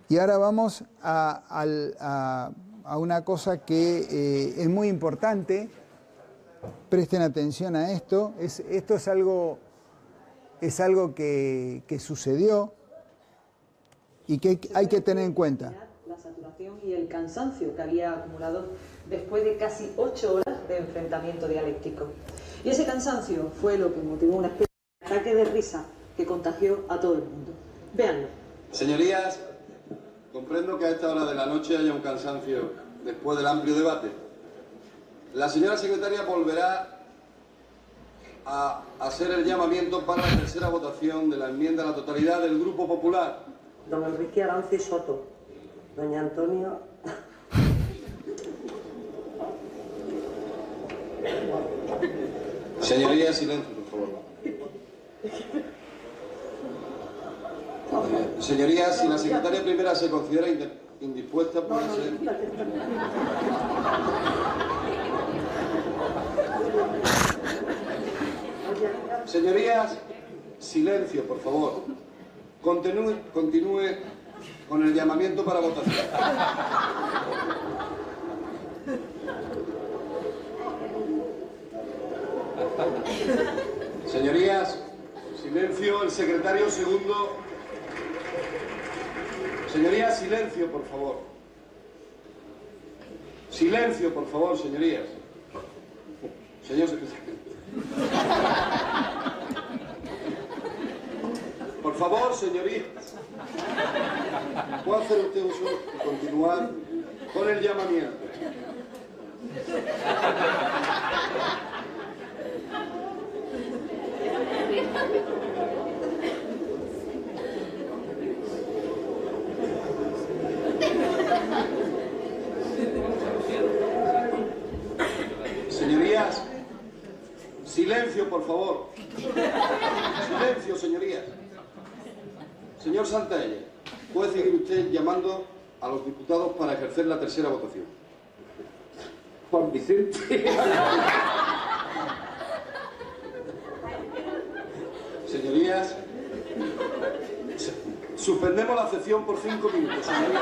Y ahora vamos a una cosa que es muy importante. Presten atención a esto. Esto es algo que sucedió y que hay que tener en cuenta. La saturación y el cansancio que había acumulado después de casi 8 horas de enfrentamiento dialéctico. Y ese cansancio fue lo que motivó una especie de ataque de risa que contagió a todo el mundo. Véanlo. Señorías, comprendo que a esta hora de la noche haya un cansancio después del amplio debate. La señora secretaria volverá a hacer el llamamiento para la tercera votación de la enmienda a la totalidad del Grupo Popular. Don Enrique Arance Soto. Doña Antonia... Señorías, silencio, por favor. Señorías, si la secretaria primera se considera indispuesta, puede ser... Señorías, silencio, por favor. Continúe con el llamamiento para votación. Señorías, silencio, el secretario segundo. Señorías, silencio, por favor. Silencio, por favor, señorías. Señor secretario. Por favor, señorías. ¿Puede hacer usted uso y continuar con el llamamiento? Señorías, silencio, por favor. Silencio, señorías. Señor Santaella, puede seguir usted llamando a los diputados para ejercer la tercera votación. Juan Vicente. Señorías, suspendemos la sesión por 5 minutos, señorías.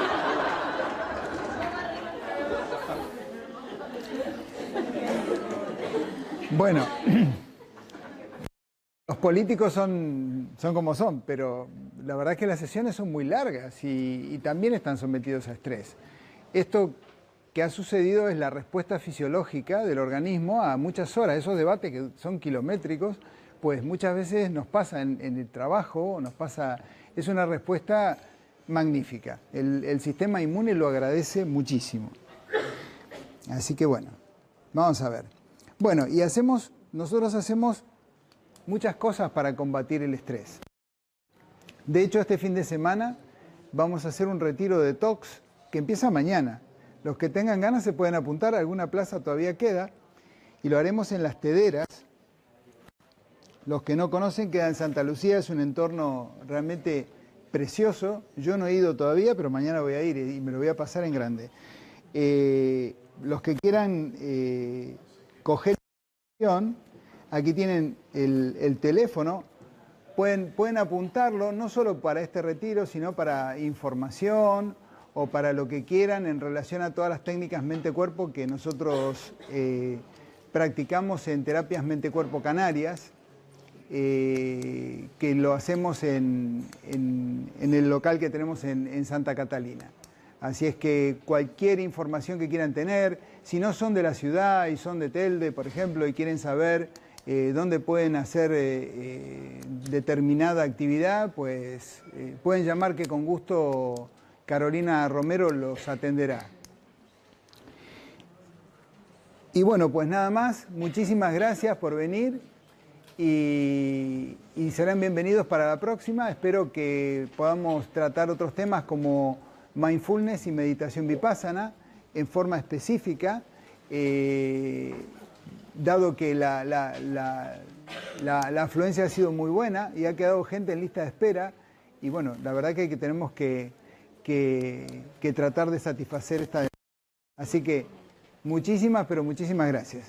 Bueno, los políticos son como son, pero la verdad es que las sesiones son muy largas y también están sometidos a estrés. Esto que ha sucedido es la respuesta fisiológica del organismo a muchas horas. Esos debates que son kilométricos, pues muchas veces nos pasa en el trabajo, es una respuesta magnífica. El sistema inmune lo agradece muchísimo. Así que bueno, vamos a ver. Bueno, y nosotros hacemos muchas cosas para combatir el estrés. De hecho, este fin de semana vamos a hacer un retiro de detox que empieza mañana. Los que tengan ganas se pueden apuntar, alguna plaza todavía queda, y lo haremos en Las Tederas. Los que no conocen, queda en Santa Lucía, es un entorno realmente precioso. Yo no he ido todavía, pero mañana voy a ir y me lo voy a pasar en grande. Los que quieran coger la información, aquí tienen el teléfono, pueden apuntarlo no solo para este retiro, sino para información o para lo que quieran en relación a todas las técnicas mente-cuerpo que nosotros practicamos en terapias mente-cuerpo canarias, que lo hacemos en el local que tenemos en Santa Catalina. Así es que cualquier información que quieran tener, si no son de la ciudad y son de Telde, por ejemplo, y quieren saber dónde pueden hacer determinada actividad, pues pueden llamar, que con gusto Carolina Romero los atenderá. Y bueno, pues nada más, muchísimas gracias por venir y serán bienvenidos para la próxima. Espero que podamos tratar otros temas como mindfulness y meditación vipassana en forma específica, dado que la afluencia ha sido muy buena y ha quedado gente en lista de espera, y bueno, la verdad que tenemos que tratar de satisfacer esta demanda. Así que muchísimas, pero muchísimas gracias.